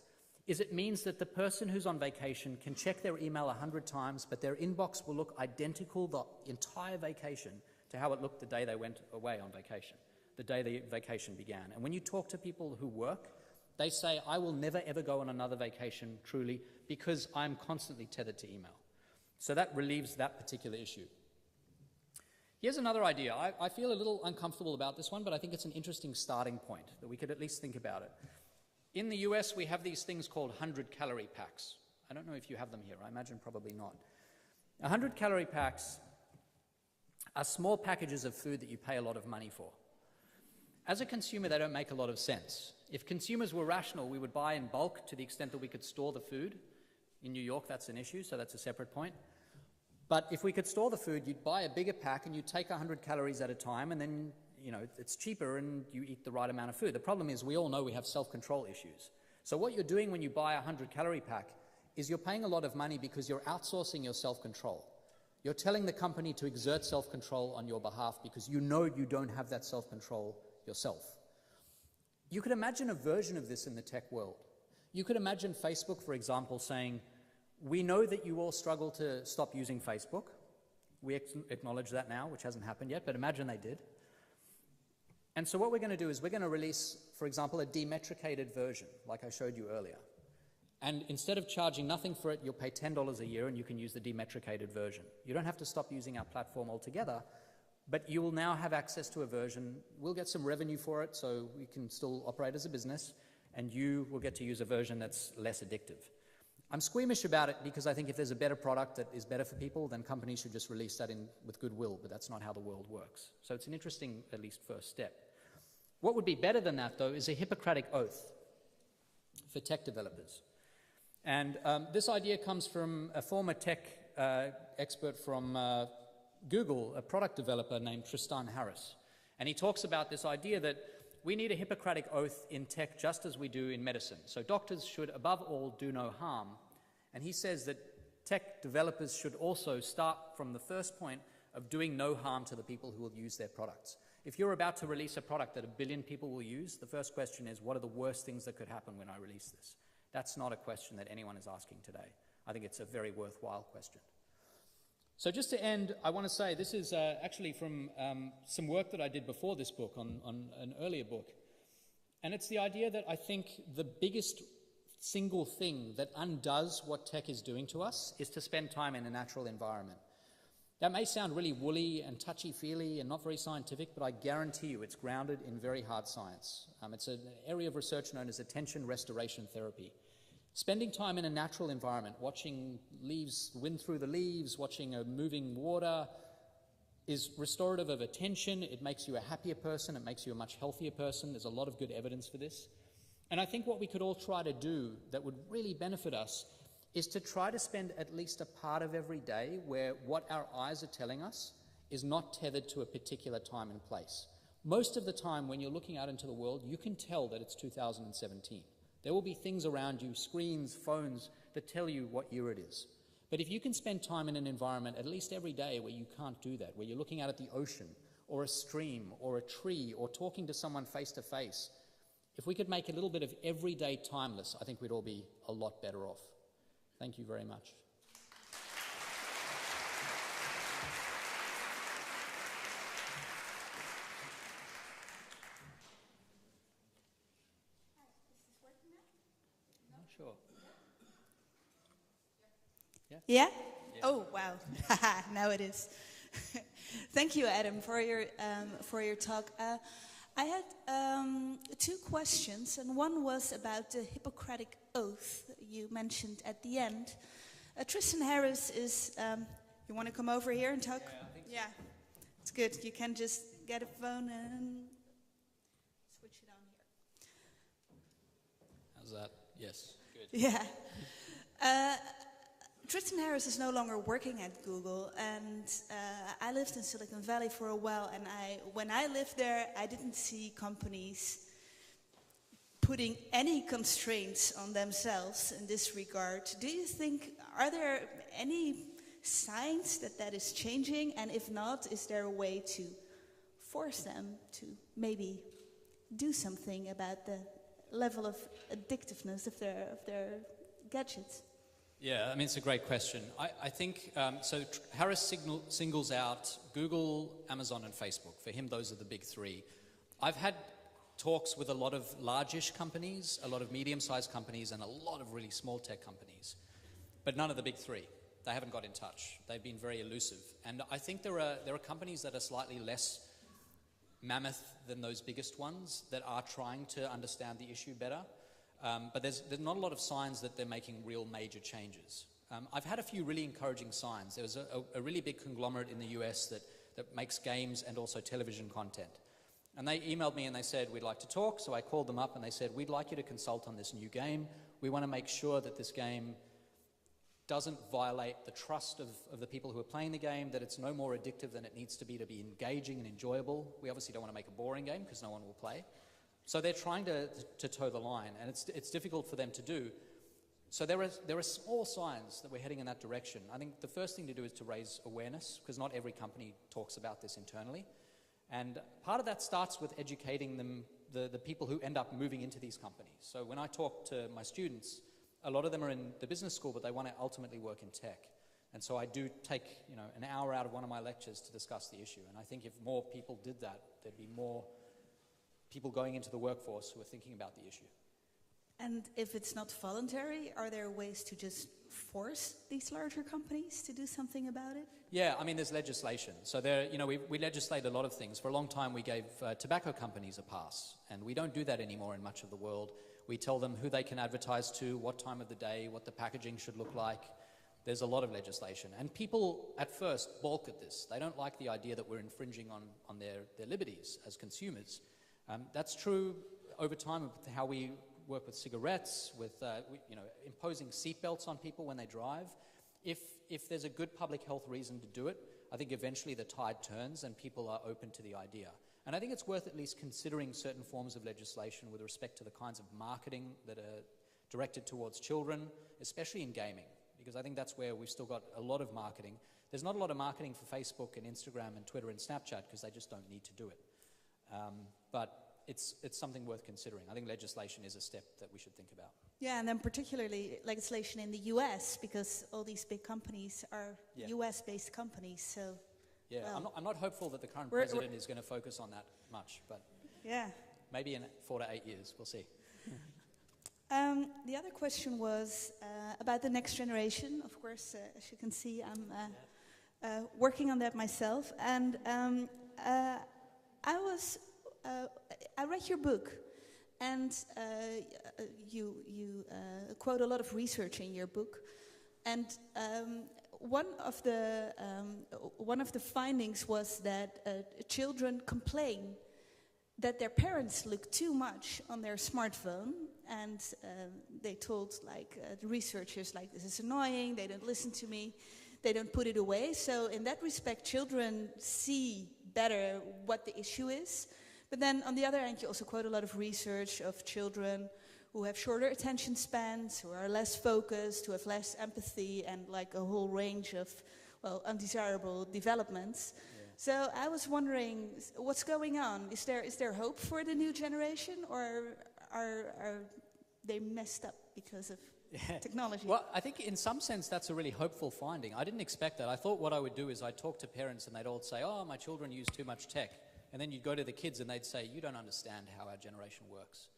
is it means that the person who's on vacation can check their email 100 times, but their inbox will look identical the entire vacation to how it looked the day they went away on vacation, the day the vacation began. And when you talk to people who work, they say, I will never ever go on another vacation, truly, because I'm constantly tethered to email. So that relieves that particular issue. Here's another idea. I feel a little uncomfortable about this one, but I think it's an interesting starting point that we could at least think about it. In the US, we have these things called 100 calorie packs. I don't know if you have them here. I imagine probably not. 100 calorie packs are small packages of food that you pay a lot of money for. As a consumer, they don't make a lot of sense. If consumers were rational, we would buy in bulk to the extent that we could store the food. In New York, that's an issue, so that's a separate point. But if we could store the food, you'd buy a bigger pack and you'd take 100 calories at a time, and then, you know, it's cheaper and you eat the right amount of food. The problem is we all know we have self-control issues. So what you're doing when you buy a 100 calorie pack is you're paying a lot of money because you're outsourcing your self-control. You're telling the company to exert self-control on your behalf because you know you don't have that self-control yourself. You could imagine a version of this in the tech world. You could imagine Facebook, for example, saying, we know that you all struggle to stop using Facebook. We acknowledge that now, which hasn't happened yet, but imagine they did. And so what we're going to do is we're going to release, for example, a demetricated version, like I showed you earlier. And instead of charging nothing for it, you'll pay $10 a year and you can use the demetricated version. You don't have to stop using our platform altogether, but you will now have access to a version. We'll get some revenue for it, so we can still operate as a business, and you will get to use a version that's less addictive. I'm squeamish about it because I think if there's a better product that is better for people, then companies should just release that with goodwill, but that's not how the world works. So it's an interesting, at least, first step. What would be better than that, though, is a Hippocratic oath for tech developers. And this idea comes from a former tech expert from Google, a product developer named Tristan Harris. And he talks about this idea that we need a Hippocratic oath in tech just as we do in medicine. So doctors should, above all, do no harm. And he says that tech developers should also start from the first point of doing no harm to the people who will use their products. If you're about to release a product that 1 billion people will use, the first question is, what are the worst things that could happen when I release this? That's not a question that anyone is asking today. I think it's a very worthwhile question. So just to end, I want to say this is actually from some work that I did before this book on an earlier book. And it's the idea that I think the biggest single thing that undoes what tech is doing to us is to spend time in a natural environment. That may sound really woolly and touchy-feely and not very scientific, but I guarantee you it's grounded in very hard science. It's an area of research known as attention restoration therapy. Spending time in a natural environment, watching leaves, wind through the leaves, watching a moving water is restorative of attention. It makes you a happier person. It makes you a much healthier person. There's a lot of good evidence for this. And I think what we could all try to do that would really benefit us is to try to spend at least a part of every day where what our eyes are telling us is not tethered to a particular time and place. Most of the time when you're looking out into the world, you can tell that it's 2017. There will be things around you, screens, phones, that tell you what year it is. But if you can spend time in an environment at least every day where you can't do that, where you're looking out at the ocean or a stream or a tree or talking to someone face to face, if we could make a little bit of everyday timeless, I think we'd all be a lot better off. Thank you very much. sure. Yeah? Oh, wow. Now it is. Thank you, Adam, for your talk. I had two questions, and one was about the Hippocratic oath you mentioned at the end. Tristan Harris is... you want to come over here and talk? Yeah, I think so. Yeah, it's good. You can just get a phone and switch it on here. How's that? Yes, good. Yeah. Tristan Harris is no longer working at Google, and I lived in Silicon Valley for a while, and when I lived there, I didn't see companies putting any constraints on themselves in this regard. Do you think, are there any signs that is changing, and if not, is there a way to force them to maybe do something about the level of addictiveness of their gadgets? Yeah, I mean, it's a great question. I think, Harris singles out Google, Amazon, and Facebook. For him, those are the big three. I've had talks with a lot of large-ish companies, a lot of medium-sized companies, and a lot of really small tech companies, but none of the big three. They haven't got in touch. They've been very elusive. And I think there are companies that are slightly less mammoth than those biggest ones that are trying to understand the issue better. But there's not a lot of signs that they're making real major changes. I've had a few really encouraging signs. There was a really big conglomerate in the US that makes games and also television content. And they emailed me and they said, we'd like to talk. So I called them up and they said, we'd like you to consult on this new game. We want to make sure that this game doesn't violate the trust of the people who are playing the game, that it's no more addictive than it needs to be engaging and enjoyable. We obviously don't want to make a boring game because no one will play. So they're trying to toe the line, and it's difficult for them to do. So there are small signs that we're heading in that direction. I think the first thing to do is to raise awareness, because not every company talks about this internally. And part of that starts with educating them, the people who end up moving into these companies. So when I talk to my students, a lot of them are in the business school, but they want to ultimately work in tech. And so I do take an hour out of one of my lectures to discuss the issue. And I think if more people did that, there'd be more people going into the workforce who are thinking about the issue. And if it's not voluntary, are there ways to just force these larger companies to do something about it? Yeah, I mean, there's legislation. So we legislate a lot of things. For a long time, we gave tobacco companies a pass, and we don't do that anymore in much of the world. We tell them who they can advertise to, what time of the day, what the packaging should look like. There's a lot of legislation. And people, at first, balk at this. They don't like the idea that we're infringing on their liberties as consumers. That's true over time with how we work with cigarettes, with imposing seatbelts on people when they drive. If there's a good public health reason to do it, I think eventually the tide turns and people are open to the idea. And I think it's worth at least considering certain forms of legislation with respect to the kinds of marketing that are directed towards children, especially in gaming, because I think that's where we've still got a lot of marketing. There's not a lot of marketing for Facebook and Instagram and Twitter and Snapchat because they just don't need to do it. But it's something worth considering. I think legislation is a step that we should think about. Yeah, and then particularly legislation in the US, because all these big companies are US-based companies, so... Yeah, well, I'm not hopeful that the current president is going to focus on that much, but maybe in 4 to 8 years, we'll see. The other question was about the next generation. Of course, as you can see, I'm working on that myself, and I read your book, and you quote a lot of research in your book, and one of the findings was that children complain that their parents look too much on their smartphone, and they told the researchers this is annoying, they don't listen to me, they don't put it away. So in that respect, children see better what the issue is. But then on the other hand, you also quote a lot of research of children who have shorter attention spans, who are less focused, who have less empathy, and a whole range of, undesirable developments. Yeah. So I was wondering, what's going on? Is there hope for the new generation, or are they messed up because of technology? Well, I think in some sense that's a really hopeful finding. I didn't expect that. I thought what I would do is I'd talk to parents and they'd all say, oh, my children use too much tech. And then you'd go to the kids and they'd say, you don't understand how our generation works.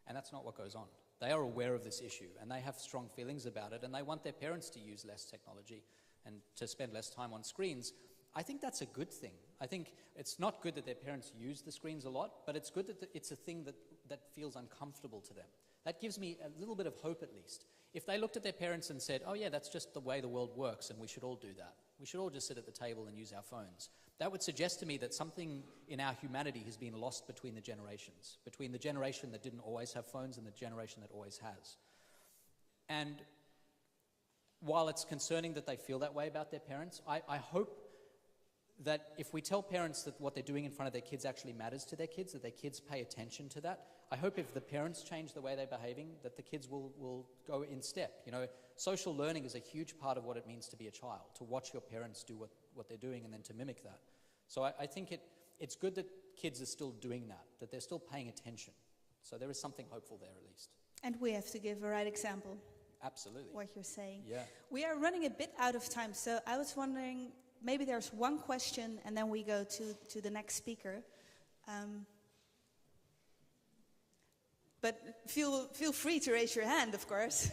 And that's not what goes on. They are aware of this issue, and they have strong feelings about it, and they want their parents to use less technology and to spend less time on screens. I think that's a good thing. I think it's not good that their parents use the screens a lot, but it's good that it's a thing that feels uncomfortable to them. That gives me a little bit of hope, at least. If they looked at their parents and said, oh yeah, that's just the way the world works and we should all do that. We should all just sit at the table and use our phones. That would suggest to me that something in our humanity has been lost between the generations, between the generation that didn't always have phones and the generation that always has. And while it's concerning that they feel that way about their parents, I hope that if we tell parents that what they're doing in front of their kids actually matters to their kids, that their kids pay attention to that, I hope if the parents change the way they're behaving, that the kids will go in step. You know, social learning is a huge part of what it means to be a child, to watch your parents do what they're doing and then to mimic that. So I think it's good that kids are still doing that they're still paying attention. So there is something hopeful there, at least. And we have to give a right example. Absolutely. What you're saying. Yeah. We are running a bit out of time, so I was wondering, maybe there's one question and then we go to the next speaker. But feel free to raise your hand, of course.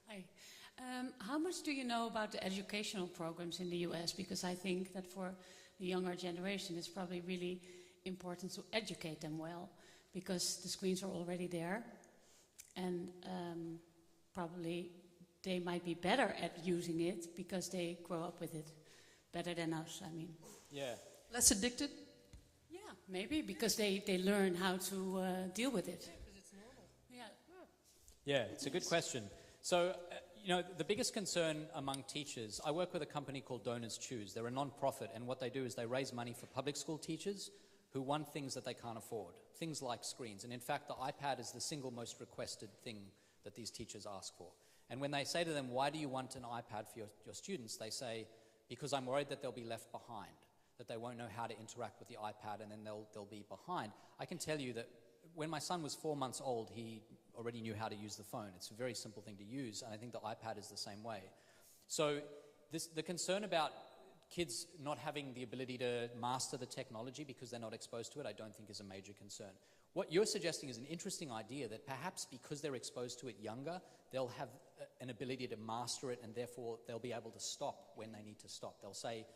Hi. How much do you know about the educational programs in the US? Because I think that for the younger generation, it's probably really important to educate them well, because the screens are already there, and probably they might be better at using it because they grow up with it better than us. I mean, yeah, Less addicted? yeah, maybe because they learn how to deal with it. Because it's normal. Yeah. Yeah, it's a good question. So, you know, the biggest concern among teachers, I work with a company called Donors Choose. They're a non-profit, and what they do is they raise money for public school teachers who want things that they can't afford, things like screens. And in fact, the iPad is the single most requested thing that these teachers ask for. And when they say to them, why do you want an iPad for your students? They say, because I'm worried that they'll be left behind, that they won't know how to interact with the iPad and then they'll be behind. I can tell you that when my son was 4 months old, he already knew how to use the phone. It's a very simple thing to use, and I think the iPad is the same way. So the concern about kids not having the ability to master the technology because they're not exposed to it, I don't think is a major concern. What you're suggesting is an interesting idea, that perhaps because they're exposed to it younger, they'll have an ability to master it, and therefore they'll be able to stop when they need to stop. They'll say,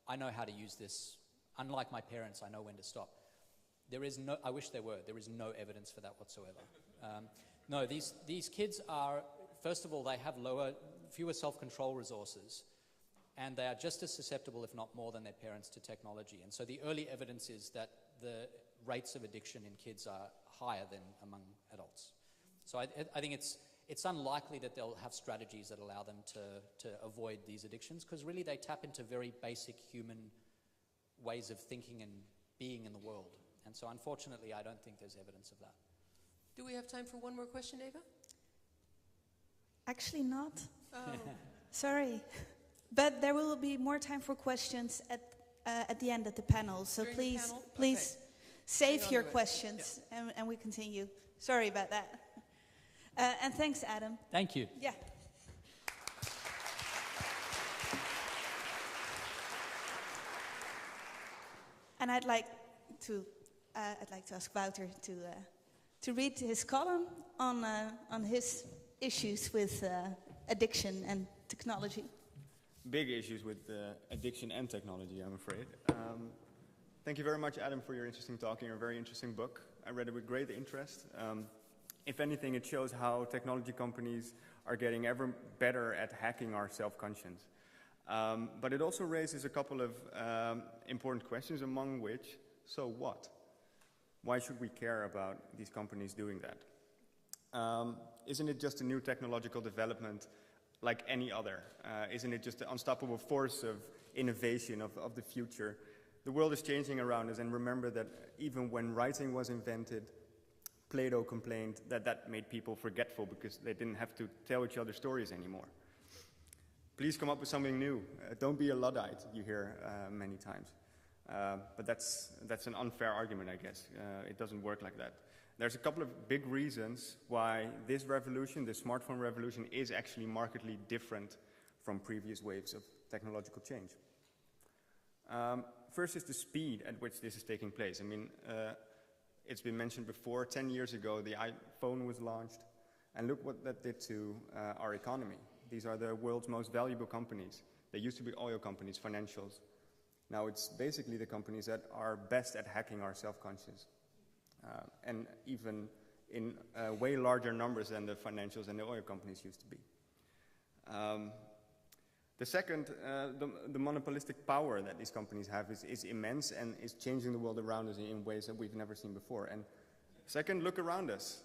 I know how to use this. Unlike my parents, I know when to stop. There is no, I wish there were. There is no evidence for that whatsoever. No, these kids are, first of all, they have fewer self-control resources, and they are just as susceptible, if not more than their parents, to technology. And so the early evidence is that the rates of addiction in kids are higher than among adults. So I think it's unlikely that they'll have strategies that allow them to avoid these addictions, because really they tap into very basic human ways of thinking and being in the world. And so unfortunately, I don't think there's evidence of that. Do we have time for one more question, Eva? Actually not. Oh. Sorry. But there will be more time for questions at the end of the panel. So During the please, panel? please Okay. save Hang on your to it. questions and we continue. Sorry about that. And thanks, Adam. Thank you. Yeah. And I'd like to ask Wouter to read his column on his issues with addiction and technology. Big issues with addiction and technology, I'm afraid. Thank you very much, Adam, for your interesting talk and your very interesting book. I read it with great interest. If anything, it shows how technology companies are getting ever better at hacking our self-conscience. But it also raises a couple of important questions, among which, so what? Why should we care about these companies doing that? Isn't it just a new technological development like any other? Isn't it just the unstoppable force of innovation of the future? The world is changing around us, and remember that even when writing was invented, Plato complained that that made people forgetful because they didn't have to tell each other stories anymore. Please come up with something new. Don't be a Luddite, you hear many times. But that's an unfair argument, I guess. It doesn't work like that. There's a couple of big reasons why this revolution, the smartphone revolution, is actually markedly different from previous waves of technological change. First is the speed at which this is taking place. I mean, it's been mentioned before, 10 years ago the iPhone was launched, and look what that did to our economy. These are the world's most valuable companies. They used to be oil companies, financials. Now it's basically the companies that are best at hacking our self-conscious, and even in way larger numbers than the financials and the oil companies used to be. The second, the monopolistic power that these companies have is immense and is changing the world around us in ways that we've never seen before. And second, look around us,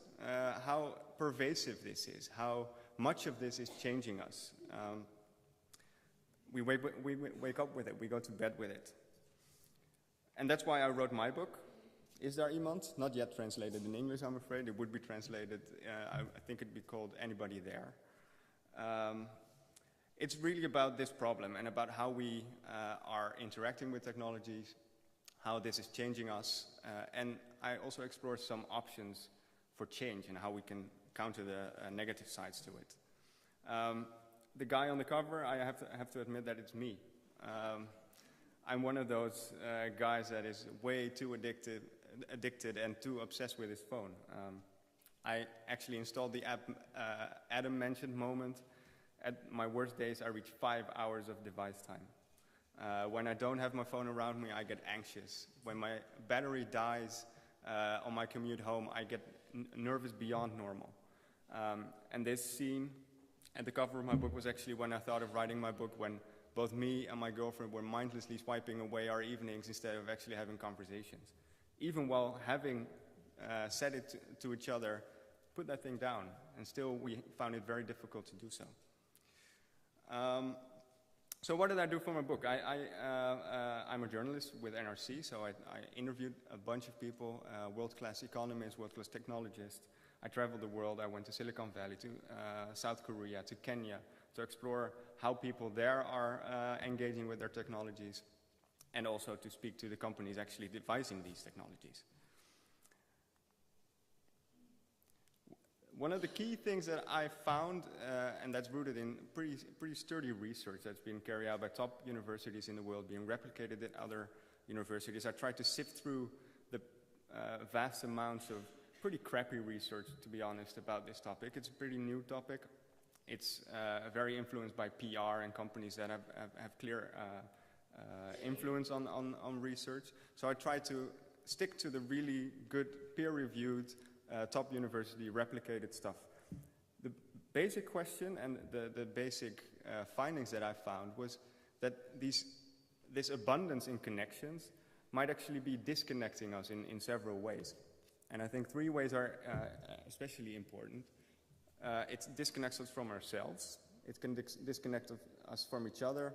how pervasive this is, how much of this is changing us. We wake up with it, we go to bed with it. And that's why I wrote my book. Is there iemand? Not yet translated in English, I'm afraid. It would be translated, I think it'd be called Anybody There. It's really about this problem and about how we are interacting with technologies, how this is changing us, and I also explore some options for change and how we can counter the negative sides to it. The guy on the cover, I have to admit that it's me. I'm one of those guys that is way too addicted and too obsessed with his phone. I actually installed the app Adam mentioned Moment. At my worst days, I reach 5 hours of device time. When I don't have my phone around me, I get anxious. When my battery dies on my commute home, I get nervous beyond normal. And this scene at the cover of my book was actually when I thought of writing my book, when both me and my girlfriend were mindlessly swiping away our evenings instead of actually having conversations. Even while having said it to each other, put that thing down, and still we found it very difficult to do so. So what did I do for my book? I'm a journalist with NRC, so I interviewed a bunch of people, world-class economists, world-class technologists. I traveled the world. I went to Silicon Valley, to South Korea, to Kenya, to explore how people there are engaging with their technologies, and also to speak to the companies actually devising these technologies. One of the key things that I found, and that's rooted in pretty sturdy research that's been carried out by top universities in the world, being replicated at other universities, I tried to sift through the vast amounts of pretty crappy research, to be honest, about this topic. It's a pretty new topic. It's very influenced by PR and companies that have clear influence on research. So I tried to stick to the really good peer-reviewed top university replicated stuff. The basic question and the basic findings that I found was that this abundance in connections might actually be disconnecting us in several ways. And I think 3 ways are especially important. It disconnects us from ourselves, it can disconnect us from each other,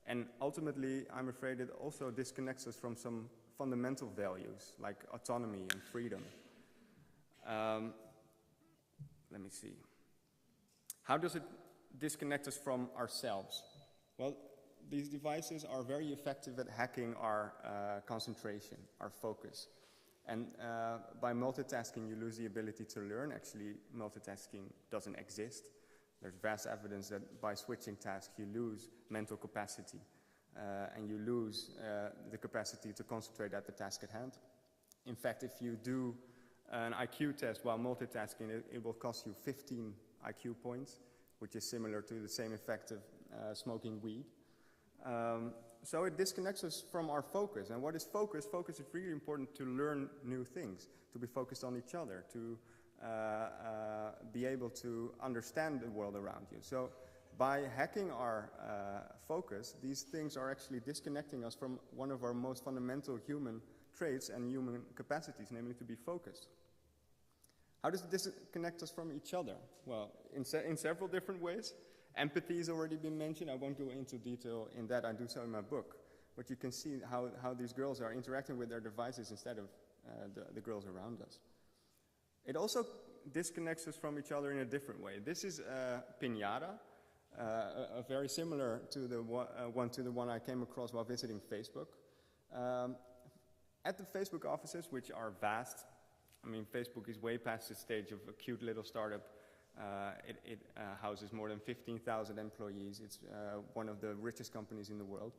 and ultimately, I'm afraid it also disconnects us from some fundamental values like autonomy and freedom. Let me see. How does it disconnect us from ourselves? Well, these devices are very effective at hacking our concentration, our focus. And by multitasking, you lose the ability to learn. Actually, multitasking doesn't exist. There's vast evidence that by switching tasks, you lose mental capacity, and you lose the capacity to concentrate at the task at hand. In fact, if you do an IQ test while multitasking, it will cost you 15 IQ points, which is similar to the same effect of smoking weed. So it disconnects us from our focus. And what is focus? Focus is really important to learn new things, to be focused on each other, to be able to understand the world around you. So by hacking our focus, these things are actually disconnecting us from one of our most fundamental human traits and human capacities, namely to be focused. How does it disconnect us from each other? Well, in several different ways. Empathy has already been mentioned. I won't go into detail in that. I do so in my book. But you can see how these girls are interacting with their devices instead of the girls around us. It also disconnects us from each other in a different way. This is Piñata, very similar to the one I came across while visiting Facebook. At the Facebook offices, which are vast, I mean, Facebook is way past the stage of a cute little startup It houses more than 15,000 employees. It's one of the richest companies in the world.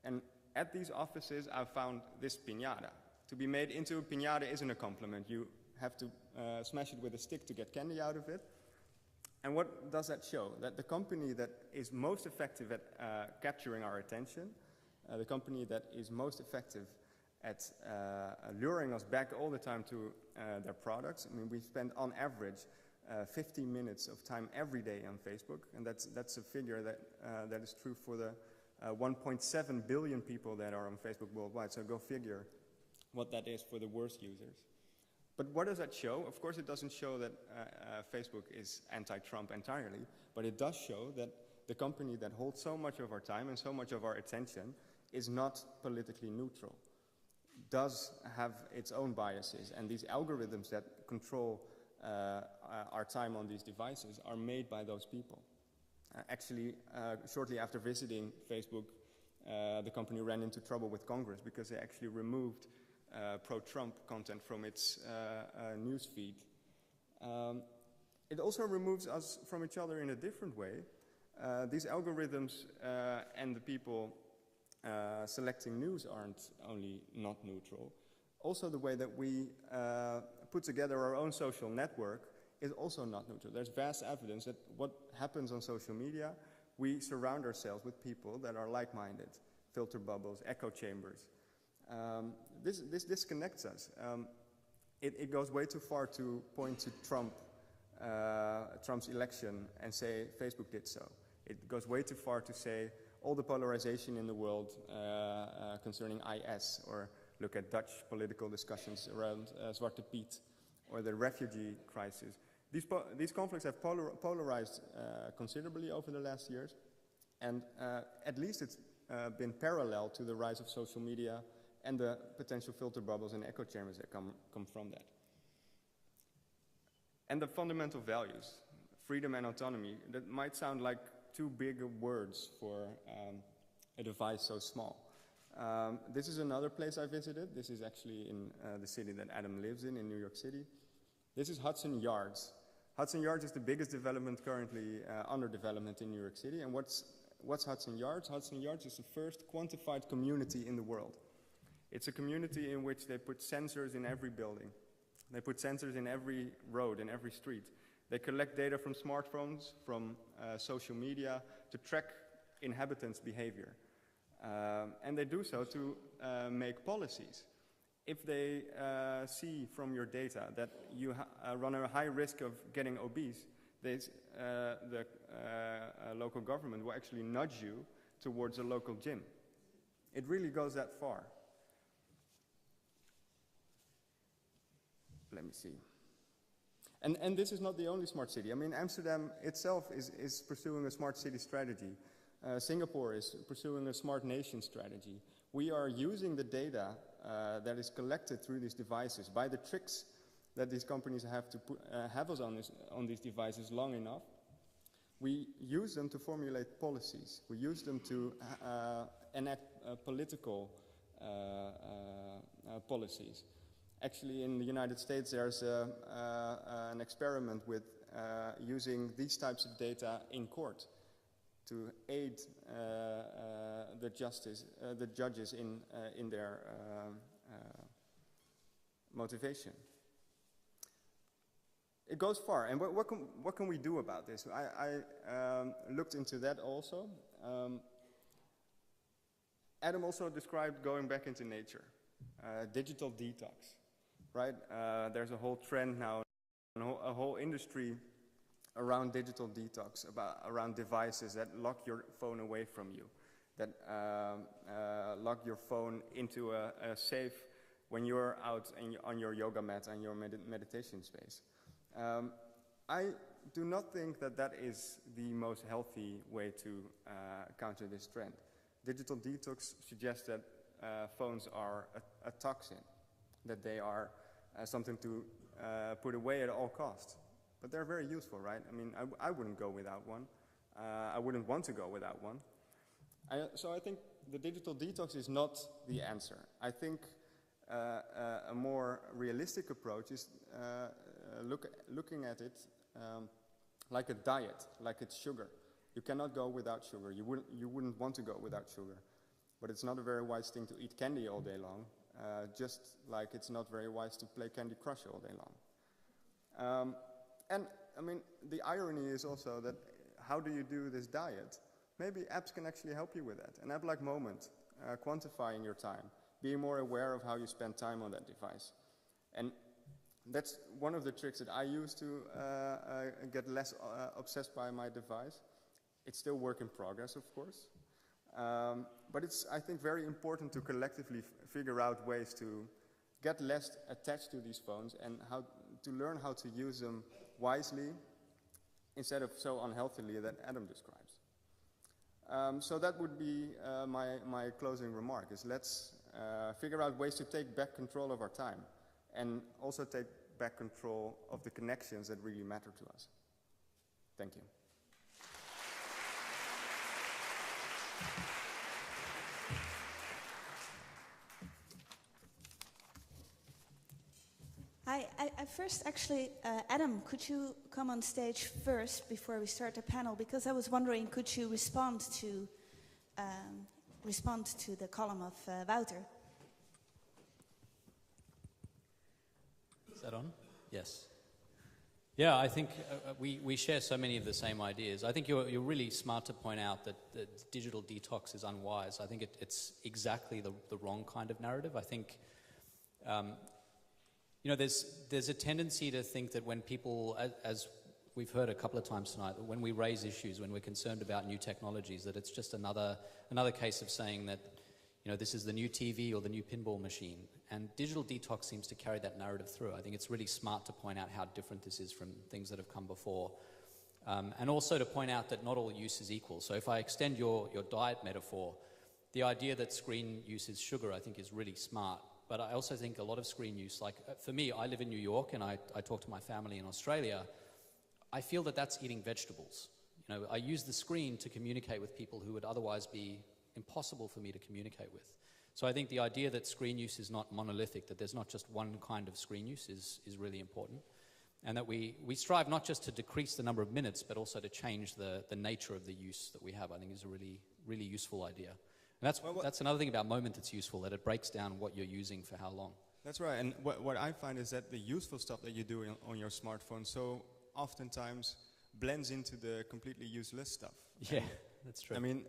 And at these offices, I've found this piñata. To be made into a piñata isn't a compliment. You have to smash it with a stick to get candy out of it. And what does that show? That the company that is most effective at capturing our attention, the company that is most effective at luring us back all the time to their products. I mean, we spend on average 15 minutes of time every day on Facebook, and that's a figure that is true for the 1.7 billion people that are on Facebook worldwide. So go figure what that is for the worst users. But what does that show? Of course, it doesn't show that Facebook is anti-Trump entirely, but it does show that the company that holds so much of our time and so much of our attention is not politically neutral, does have its own biases, and these algorithms that control our time on these devices are made by those people. Actually, shortly after visiting Facebook, the company ran into trouble with Congress because they actually removed pro-Trump content from its news feed. It also removes us from each other in a different way. These algorithms and the people selecting news aren't only not neutral. Also, the way that we put together our own social network is also not neutral. There's vast evidence that what happens on social media, we surround ourselves with people that are like-minded, filter bubbles, echo chambers. This disconnects us. It goes way too far to point to Trump's election and say Facebook did so. It goes way too far to say all the polarization in the world concerning IS, or look at Dutch political discussions around Zwarte Piet or the refugee crisis. These conflicts have polarized considerably over the last years, and at least it's been parallel to the rise of social media and the potential filter bubbles and echo chambers that come from that. And the fundamental values, freedom and autonomy, that might sound like too big words for a device so small. This is another place I visited. This is actually in the city that Adam lives in New York City. This is Hudson Yards. Hudson Yards is the biggest development currently under development in New York City. And what's Hudson Yards? Hudson Yards is the first quantified community in the world. It's a community in which they put sensors in every building. They put sensors in every road, in every street. They collect data from smartphones, from social media, to track inhabitants' behavior. And they do so to make policies. If they see from your data that you run a high risk of getting obese, the local government will actually nudge you towards a local gym. It really goes that far. Let me see. And this is not the only smart city. I mean, Amsterdam itself is pursuing a smart city strategy. Singapore is pursuing a smart nation strategy. We are using the data that is collected through these devices by the tricks that these companies have to have us on these devices long enough. We use them to formulate policies. We use them to enact political policies. Actually, in the United States, there's an experiment with using these types of data in court to aid the judges in their motivation. It goes far, and what can we do about this? I looked into that also. Adam also described going back into nature, digital detox, right? There's a whole trend now, a whole industry around digital detox, around devices that lock your phone away from you, that lock your phone into a safe when you're out on your yoga mat and your meditation space. I do not think that is the most healthy way to counter this trend. Digital detox suggests that phones are a toxin, that they are something to put away at all costs. But they're very useful, right? I mean, I wouldn't go without one. I wouldn't want to go without one. So I think the digital detox is not the answer. I think a more realistic approach is looking at it like a diet, like it's sugar. You cannot go without sugar. You wouldn't want to go without sugar. But it's not a very wise thing to eat candy all day long, just like it's not very wise to play Candy Crush all day long. And I mean, the irony is also that how do you do this diet? Maybe apps can actually help you with that. An app like Moment, quantifying your time, being more aware of how you spend time on that device. And that's one of the tricks that I use to get less obsessed by my device. It's still work in progress, of course. But it's, I think, very important to collectively figure out ways to get less attached to these phones and how to learn how to use them wisely instead of so unhealthily that Adam describes. So that would be my closing remark, is let's figure out ways to take back control of our time and also take back control of the connections that really matter to us. Thank you. Hi, I first actually, Adam, could you come on stage first before we start the panel? Because I was wondering, could you respond to the column of Wouter? Is that on? Yes. Yeah, I think we share so many of the same ideas. I think you're really smart to point out that digital detox is unwise. I think it's exactly the wrong kind of narrative. I think, there's a tendency to think that when people, as we've heard a couple of times tonight, when we raise issues, when we're concerned about new technologies, that it's just another case of saying that, this is the new TV or the new pinball machine. And digital detox seems to carry that narrative through. I think it's really smart to point out how different this is from things that have come before. And also to point out that not all use is equal. So if I extend your diet metaphor, the idea that screen use is sugar, I think, is really smart. But I also think a lot of screen use, like for me, I live in New York and I talk to my family in Australia. I feel that that's eating vegetables. I use the screen to communicate with people who would otherwise be impossible for me to communicate with. So I think the idea that screen use is not monolithic, that there's not just one kind of screen use is really important. And that we strive not just to decrease the number of minutes, but also to change the nature of the use that we have, I think is a really, really useful idea. And that's another thing about Moment that's useful, that it breaks down what you're using for how long. That's right, and what I find is that the useful stuff that you do on your smartphone so oftentimes blends into the completely useless stuff. Yeah, that's true. I mean,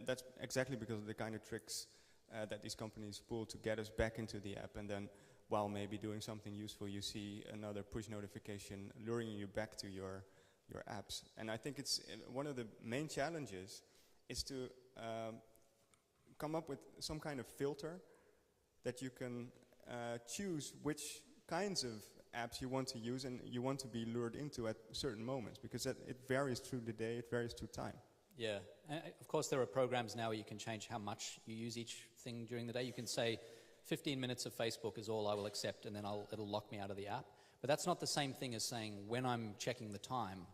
that's exactly because of the kind of tricks that these companies pull to get us back into the app, and then while maybe doing something useful, you see another push notification luring you back to your apps. And I think it's one of the main challenges is to come up with some kind of filter that you can choose which kinds of apps you want to use and you want to be lured into at certain moments, because it varies through the day, it varies through time. Yeah, and of course there are programs now where you can change how much you use each thing during the day. You can say 15 minutes of Facebook is all I will accept, and then it'll lock me out of the app. But that's not the same thing as saying when I'm checking the time,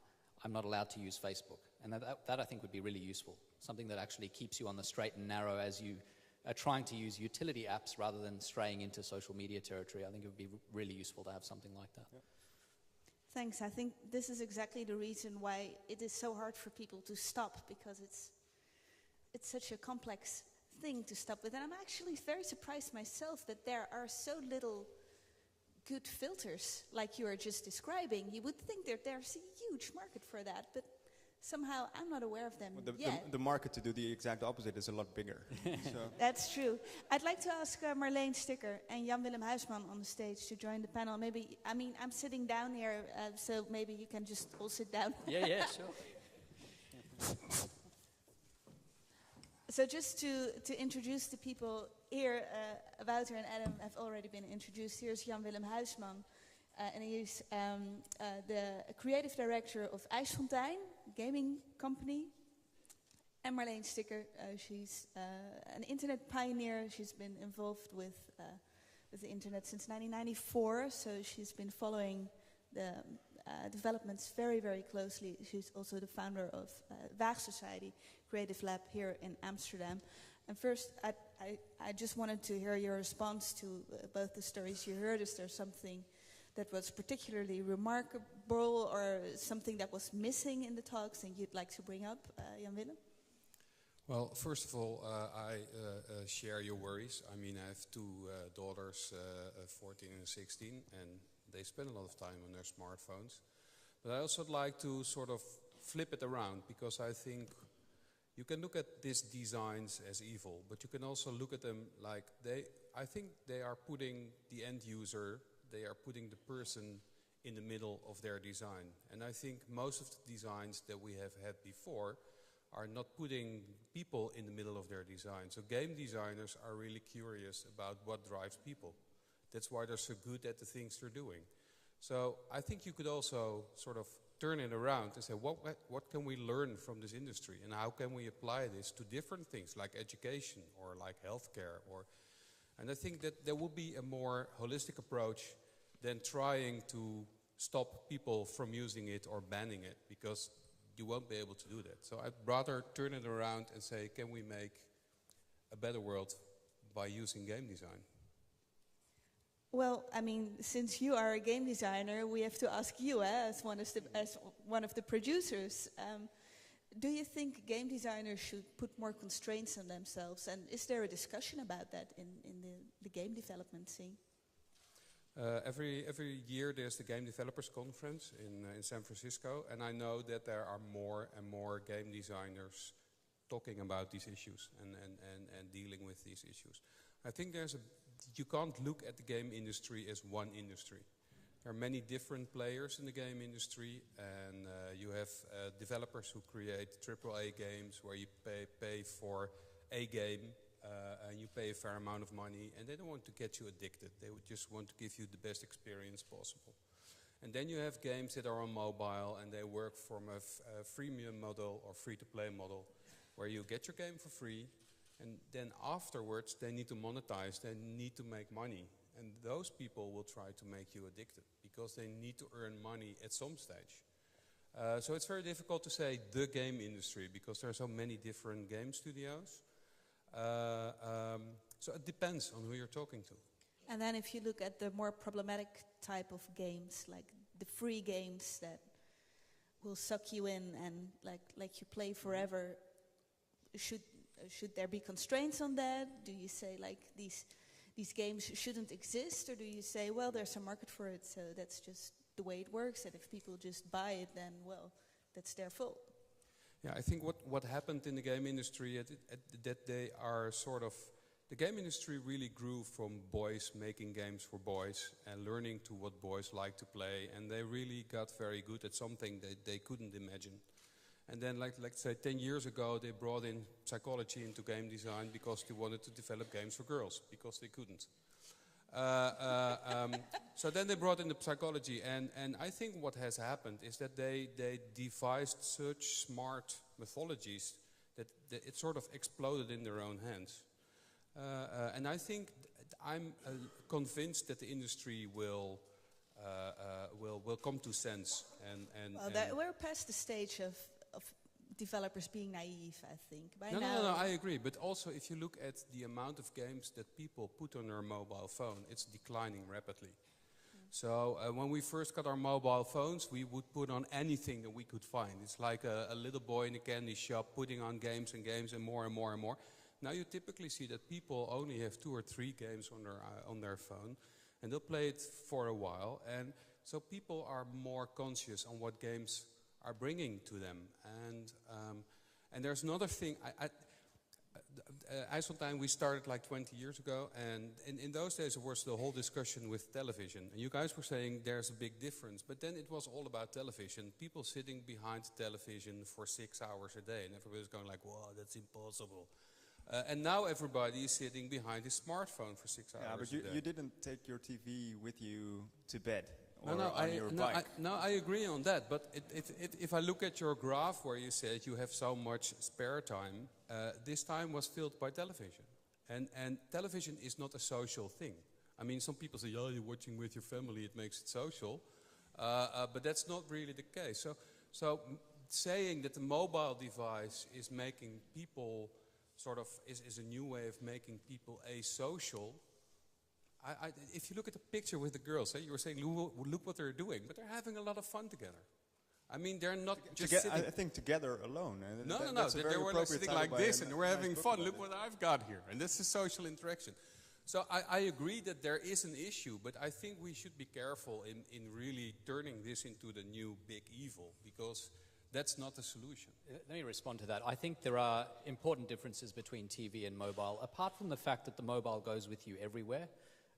I'm not allowed to use Facebook. And that I think would be really useful, something that actually keeps you on the straight and narrow as you are trying to use utility apps rather than straying into social media territory. I think it would be really useful to have something like that. Yeah. Thanks. I think this is exactly the reason why it is so hard for people to stop, because it's such a complex thing to stop with. And I'm actually very surprised myself that there are so little good filters like you are just describing. You would think that there's a huge market for that, but somehow I'm not aware of them yet. The market to do the exact opposite is a lot bigger. So. That's true. I'd like to ask Marleen Sticker and Jan-Willem Huisman on the stage to join the panel. Maybe, I'm sitting down here, so maybe you can just all sit down. Yeah, sure. So just to introduce the people here, Wouter and Adam have already been introduced. Here's Jan-Willem Huisman, and he's the creative director of IJsfontein, gaming company. And Marleen Sticker, she's an internet pioneer. She's been involved with the internet since 1994, so she's been following the developments very, very closely. She's also the founder of Waag Society Creative Lab here in Amsterdam. And first, I just wanted to hear your response to both the stories you heard. Is there something that was particularly remarkable or something that was missing in the talks and you'd like to bring up, Jan Willem? Well, first of all, I share your worries. I mean, I have two daughters, 14 and 16, and they spend a lot of time on their smartphones. But I also like to sort of flip it around, because I think you can look at these designs as evil, but you can also look at them like I think they are putting the end user, they are putting the person in the middle of their design. And I think most of the designs that we have had before are not putting people in the middle of their design. So game designers are really curious about what drives people. That's why they're so good at the things they're doing. So I think you could also sort of turn it around and say, what can we learn from this industry, and how can we apply this to different things like education or like healthcare? And I think that there will be a more holistic approach than trying to stop people from using it or banning it, because you won't be able to do that. So I'd rather turn it around and say, can we make a better world by using game design? Well, I mean, since you are a game designer, we have to ask you, as one of the producers, do you think game designers should put more constraints on themselves? And is there a discussion about that in the game development scene? Every year there's the Game Developers Conference in San Francisco, and I know that there are more and more game designers talking about these issues and dealing with these issues. I think you can't look at the game industry as one industry. There are many different players in the game industry, and you have developers who create AAA games where you pay for a game, and you pay a fair amount of money, and they don't want to get you addicted. They would just want to give you the best experience possible. And then you have games that are on mobile, and they work from a freemium model or free-to-play model, where you get your game for free, and then afterwards they need to monetize, they need to make money. And those people will try to make you addicted, because they need to earn money at some stage. So it's very difficult to say the game industry, because there are so many different game studios. So it depends on who you're talking to. And then if you look at the more problematic type of games, like the free games that will suck you in and like you play forever, should there be constraints on that? Do you say like these games shouldn't exist, or do you say, well, there's a market for it, so that's just the way it works, and if people just buy it, then, well, that's their fault? Yeah, I think what happened in the game industry that they are sort of, the game industry really grew from boys making games for boys and learning to what boys like to play, and they really got very good at something that they couldn't imagine. And then, like say 10 years ago, they brought in psychology into game design because they wanted to develop games for girls, because they couldn't. So then they brought in the psychology, and I think what has happened is that they devised such smart methodologies that it sort of exploded in their own hands. And I think I'm convinced that the industry will come to sense. We're past the stage of developers being naive, I think. No, I agree. But also, if you look at the amount of games that people put on their mobile phone, it's declining rapidly. So when we first got our mobile phones, we would put on anything that we could find. It's like a little boy in a candy shop putting on games and games and more and more and more. Now you typically see that people only have 2 or 3 games on their phone, and they'll play it for a while. And so people are more conscious on what games are bringing to them. And there's another thing. IJsseltijn, we started like 20 years ago, and in those days there was the whole discussion with television. And you guys were saying there's a big difference, but then it was all about television. People sitting behind television for 6 hours a day, and everybody's going like, "Wow, that's impossible." And now everybody is sitting behind his smartphone for 6 hours a day. But you didn't take your TV with you to bed. I agree on that. But if I look at your graph where you said you have so much spare time, this time was filled by television. And television is not a social thing. I mean, some people say, "Oh, you're watching with your family, it makes it social." But that's not really the case. So saying that the mobile device is making people sort of, is a new way of making people asocial, if you look at the picture with the girls, you were saying, look what they're doing, but they're having a lot of fun together. I mean, they're not just sitting. I think together alone. No. That's a very They were appropriate sitting title like by this, a and we're having nice fun. book Look about what I've got here. And this is social interaction. So I agree that there is an issue, but I think we should be careful in really turning this into the new big evil, because that's not the solution. Let me respond to that. I think there are important differences between TV and mobile, apart from the fact that the mobile goes with you everywhere.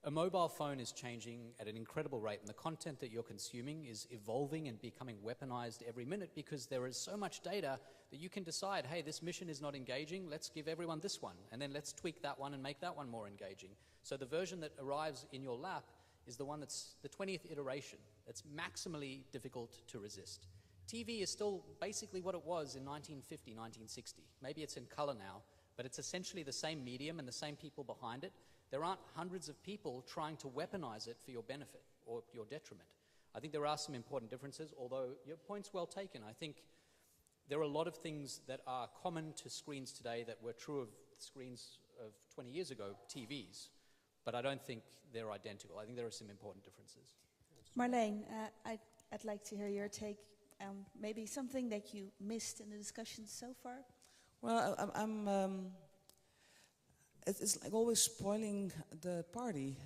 A mobile phone is changing at an incredible rate, and the content that you're consuming is evolving and becoming weaponized every minute, because there is so much data that you can decide, hey, this mission is not engaging, let's give everyone this one, and then let's tweak that one and make that one more engaging. So the version that arrives in your lap is the one that's the 20th iteration. It's maximally difficult to resist. TV is still basically what it was in 1950, 1960. Maybe it's in color now, but it's essentially the same medium and the same people behind it. There aren't hundreds of people trying to weaponize it for your benefit or your detriment. I think there are some important differences, although your point's well taken. I think there are a lot of things that are common to screens today that were true of screens of 20 years ago, TVs, but I don't think they're identical. I think there are some important differences. Marleen, I'd like to hear your take. Maybe something that you missed in the discussion so far? Well, it's like always spoiling the party,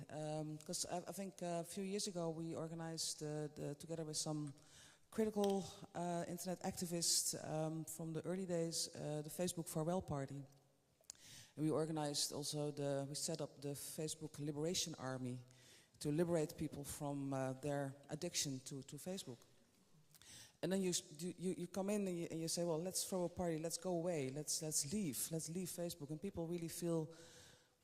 because I think a few years ago we organized, together with some critical internet activists from the early days, the Facebook Farewell Party. And we organized also we set up the Facebook Liberation Army to liberate people from their addiction to Facebook. And then you come in and you say, well, let's throw a party, let's go away, let's leave Facebook. And people really feel,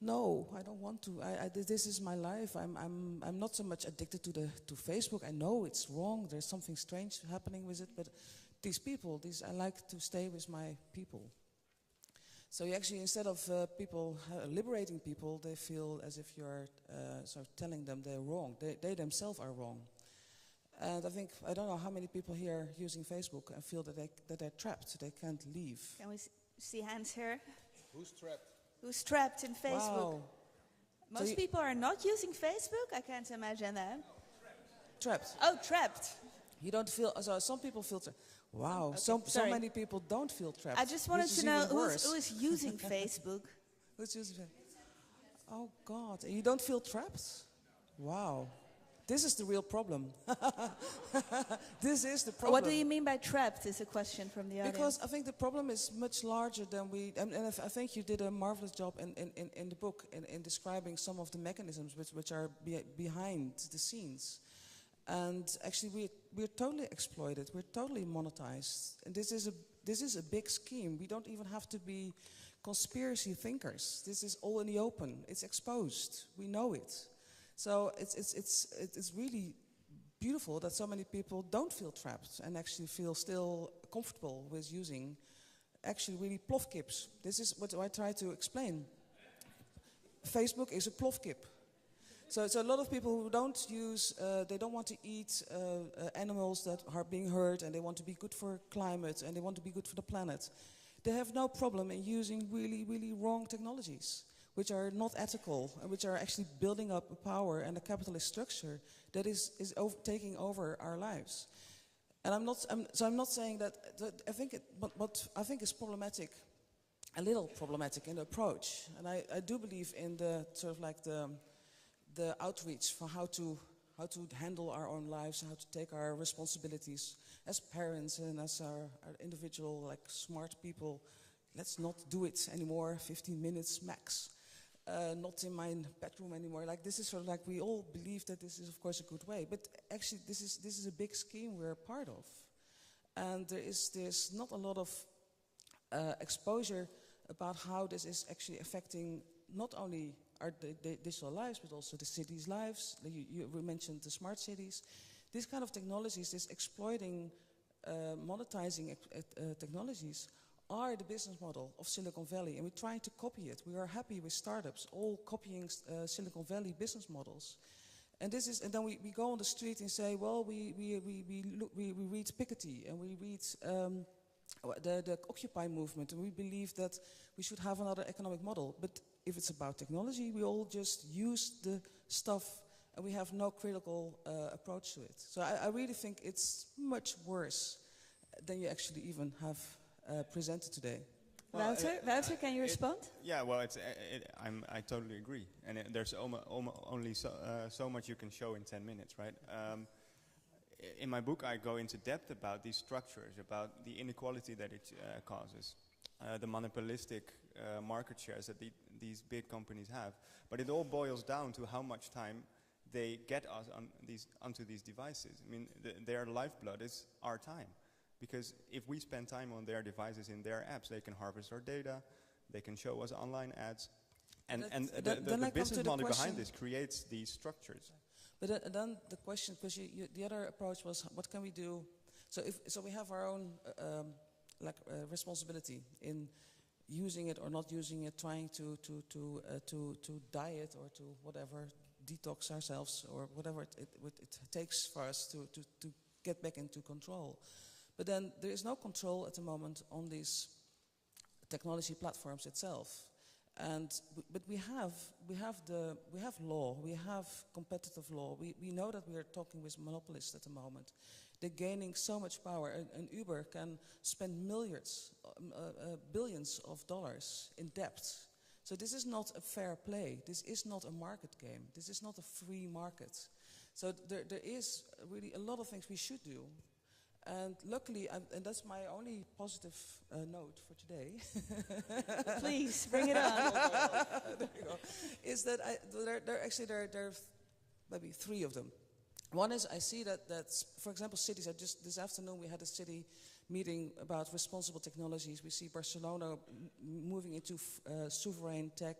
no, I don't want to. This is my life. I'm not so much addicted to Facebook. I know it's wrong. There's something strange happening with it. But I like to stay with my people. So you actually, instead of people liberating people, they feel as if you're sort of telling them they're wrong. They themselves are wrong. And I don't know how many people here using Facebook and feel that they're trapped. They can't leave. Can we see hands here? Who's trapped? Who's trapped in Facebook? Wow. Most people are not using Facebook? I can't imagine that. Trapped. Oh, trapped. You don't feel, so some people feel trapped. Wow, Okay, so many people don't feel trapped. I just wanted to know who is using Facebook. Who's using Facebook? Oh God, and you don't feel trapped? Wow. This is the real problem. This is the problem. What do you mean by trapped is a question from the audience. Because I think the problem is much larger than and I think you did a marvelous job in the book in describing some of the mechanisms which are behind the scenes. And actually we're totally exploited, we're totally monetized. And this is a big scheme. We don't even have to be conspiracy thinkers. This is all in the open, it's exposed, we know it. So it's really beautiful that so many people don't feel trapped and actually feel still comfortable with using actually really plofkips. This is what I try to explain. Facebook is a plofkip. So a lot of people who don't use, they don't want to eat animals that are being hurt, and they want to be good for climate and they want to be good for the planet. They have no problem in using really, really wrong technologies, which are not ethical, and which are actually building up a power and a capitalist structure that is taking over our lives. And I'm not saying that I think what I think is problematic, a little problematic in the approach. And I do believe in the sort of like the outreach for how to handle our own lives, how to take our responsibilities as parents and as our individual like smart people. Let's not do it anymore, 15 minutes max. Not in my bedroom anymore. Like this is sort of like we all believe that this is of course a good way, but actually this is a big scheme we're a part of, and there's not a lot of exposure about how this is actually affecting not only our digital lives but also the cities' lives. We mentioned the smart cities. These kind of technologies, this exploiting, monetizing technologies, are the business model of Silicon Valley, and we're trying to copy it. We are happy with startups all copying Silicon Valley business models, and then we go on the street and say, well, we read Piketty and we read the Occupy movement, and we believe that we should have another economic model. But if it's about technology, we all just use the stuff, and we have no critical approach to it. So I really think it's much worse than you actually even have presented today. Well, Wouter, can you respond? Yeah, well, I totally agree. And there's only so much you can show in 10 minutes, right? In my book, I go into depth about these structures, about the inequality that it causes, the monopolistic market shares that these big companies have. But it all boils down to how much time they get us onto these devices. I mean, their lifeblood is our time. Because if we spend time on their devices in their apps, they can harvest our data, they can show us online ads, and the business model behind this creates these structures. But then the question, because the other approach was, what can we do? So we have our own responsibility in using it or not using it, trying to diet or to whatever, detox ourselves or whatever it takes for us to get back into control. But then there is no control at the moment on these technology platforms itself. But we have law, we have competitive law. We know that we are talking with monopolists at the moment. They're gaining so much power, and Uber can spend billions of dollars in debt. So this is not a fair play. This is not a market game. This is not a free market. So there is really a lot of things we should do. And luckily, and that's my only positive note for today. Please, bring it on. There you go. Is that there are maybe three of them. One is I see that for example, cities. Just this afternoon we had a city meeting about responsible technologies. We see Barcelona moving into sovereign tech.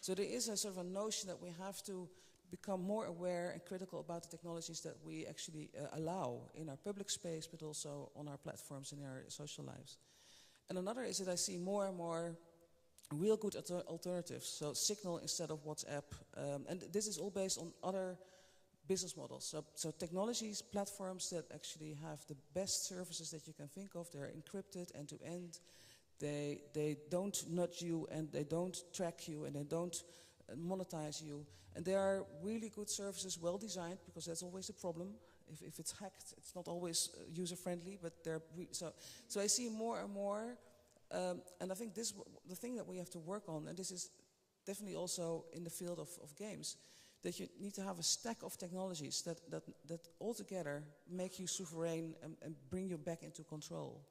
So there is a sort of a notion that we have to become more aware and critical about the technologies that we actually allow in our public space, but also on our platforms in our social lives. And another is that I see more and more real good alternatives, so Signal instead of WhatsApp. And this is all based on other business models. So technologies, platforms that actually have the best services that you can think of. They're encrypted end-to-end. They don't nudge you, and they don't track you, and they don't monetize you. And they are really good services, well designed, because that's always a problem. If it's hacked, it's not always user-friendly, but they're so I see more and more, and I think the thing that we have to work on, and this is definitely also in the field of games, that you need to have a stack of technologies that altogether make you sovereign and bring you back into control.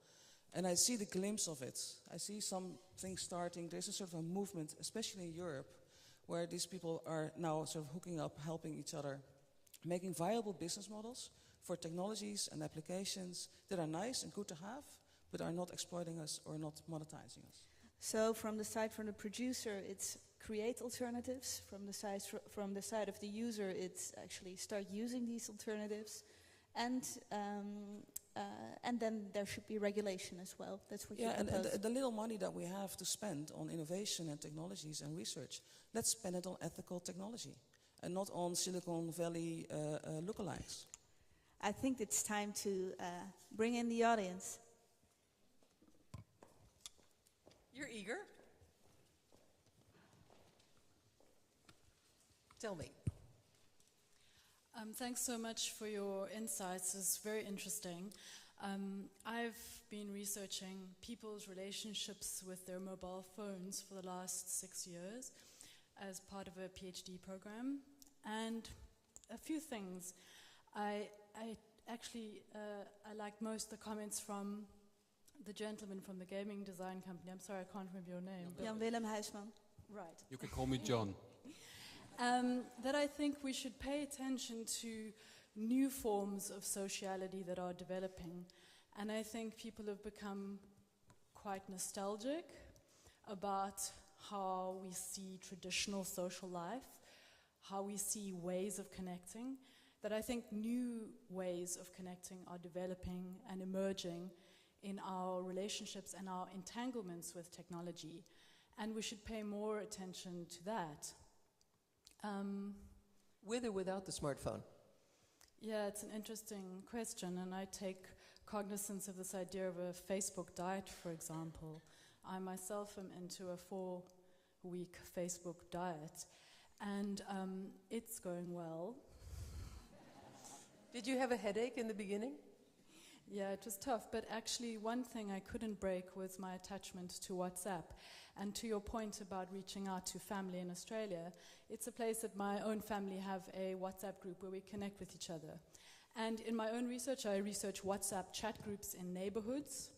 And I see the glimpse of it. I see some things starting. There's a sort of a movement, especially in Europe, where these people are now sort of hooking up, helping each other, making viable business models for technologies and applications that are nice and good to have, but are not exploiting us or not monetizing us. So from the producer, it's create alternatives. From the side of the user, it's actually start using these alternatives. And then there should be regulation as well. That's what you propose. And the little money that we have to spend on innovation and technologies and research, let's spend it on ethical technology and not on Silicon Valley lookalikes. I think it's time to bring in the audience. You're eager? Tell me. Thanks so much for your insights. It's very interesting. I've been researching people's relationships with their mobile phones for the last 6 years as part of a PhD program. And a few things. I liked most the comments from the gentleman from the gaming design company. I'm sorry, I can't remember your name. Jan Willem Huisman. Right. You can call me John. That I think we should pay attention to new forms of sociality that are developing. And I think people have become quite nostalgic about how we see traditional social life, how we see ways of connecting, that I think new ways of connecting are developing and emerging in our relationships and our entanglements with technology. And we should pay more attention to that. With or without the smartphone? Yeah, it's an interesting question, and I take cognizance of this idea of a Facebook diet, for example. I myself am into a 4-week Facebook diet, and it's going well. Did you have a headache in the beginning? Yeah, it was tough, but actually one thing I couldn't break was my attachment to WhatsApp. And to your point about reaching out to family in Australia, it's a place that my own family have a WhatsApp group where we connect with each other. And in my own research, I research WhatsApp chat groups in neighborhoods.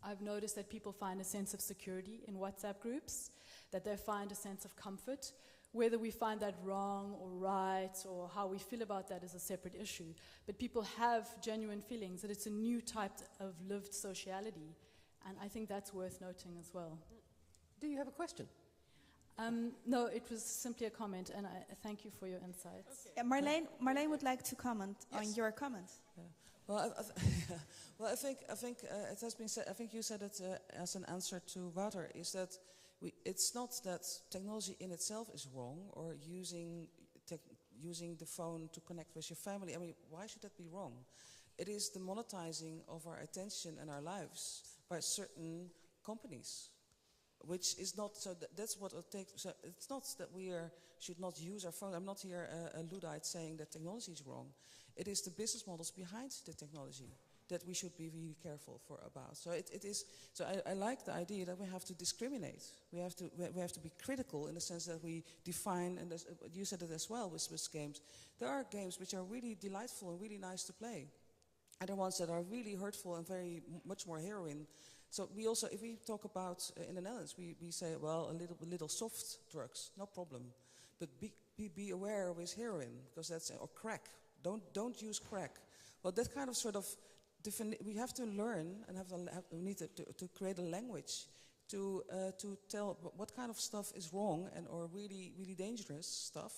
I've noticed that people find a sense of security in WhatsApp groups, that they find a sense of comfort. Whether we find that wrong or right or how we feel about that is a separate issue. But people have genuine feelings that it's a new type of lived sociality. And I think that's worth noting as well. Do you have a question? No, it was simply a comment, and I thank you for your insights. Okay. Marlene would like to comment on your comment. Yeah. Well, I think it has been said. I think you said it as an answer to Wouter. Is that it's not that technology in itself is wrong, or using the phone to connect with your family. I mean, why should that be wrong? It is the monetizing of our attention and our lives by certain companies, which is not, so that's what it takes. So it's not that we should not use our phone. I'm not here a Luddite saying that technology is wrong. It is the business models behind the technology that we should be really careful about. So it is. So I like the idea that we have to discriminate. We have to be critical in the sense that we define. And you said it as well with games. There are games which are really delightful and really nice to play, and there are ones that are really hurtful and very much more heroin. So we also, if we talk about in the Netherlands, we say, well, a little soft drugs, no problem, but be aware with heroin, because that's, or crack. Don't use crack. Well, that kind of sort of we have to learn and we need to create a language to tell what kind of stuff is wrong and or really really dangerous stuff,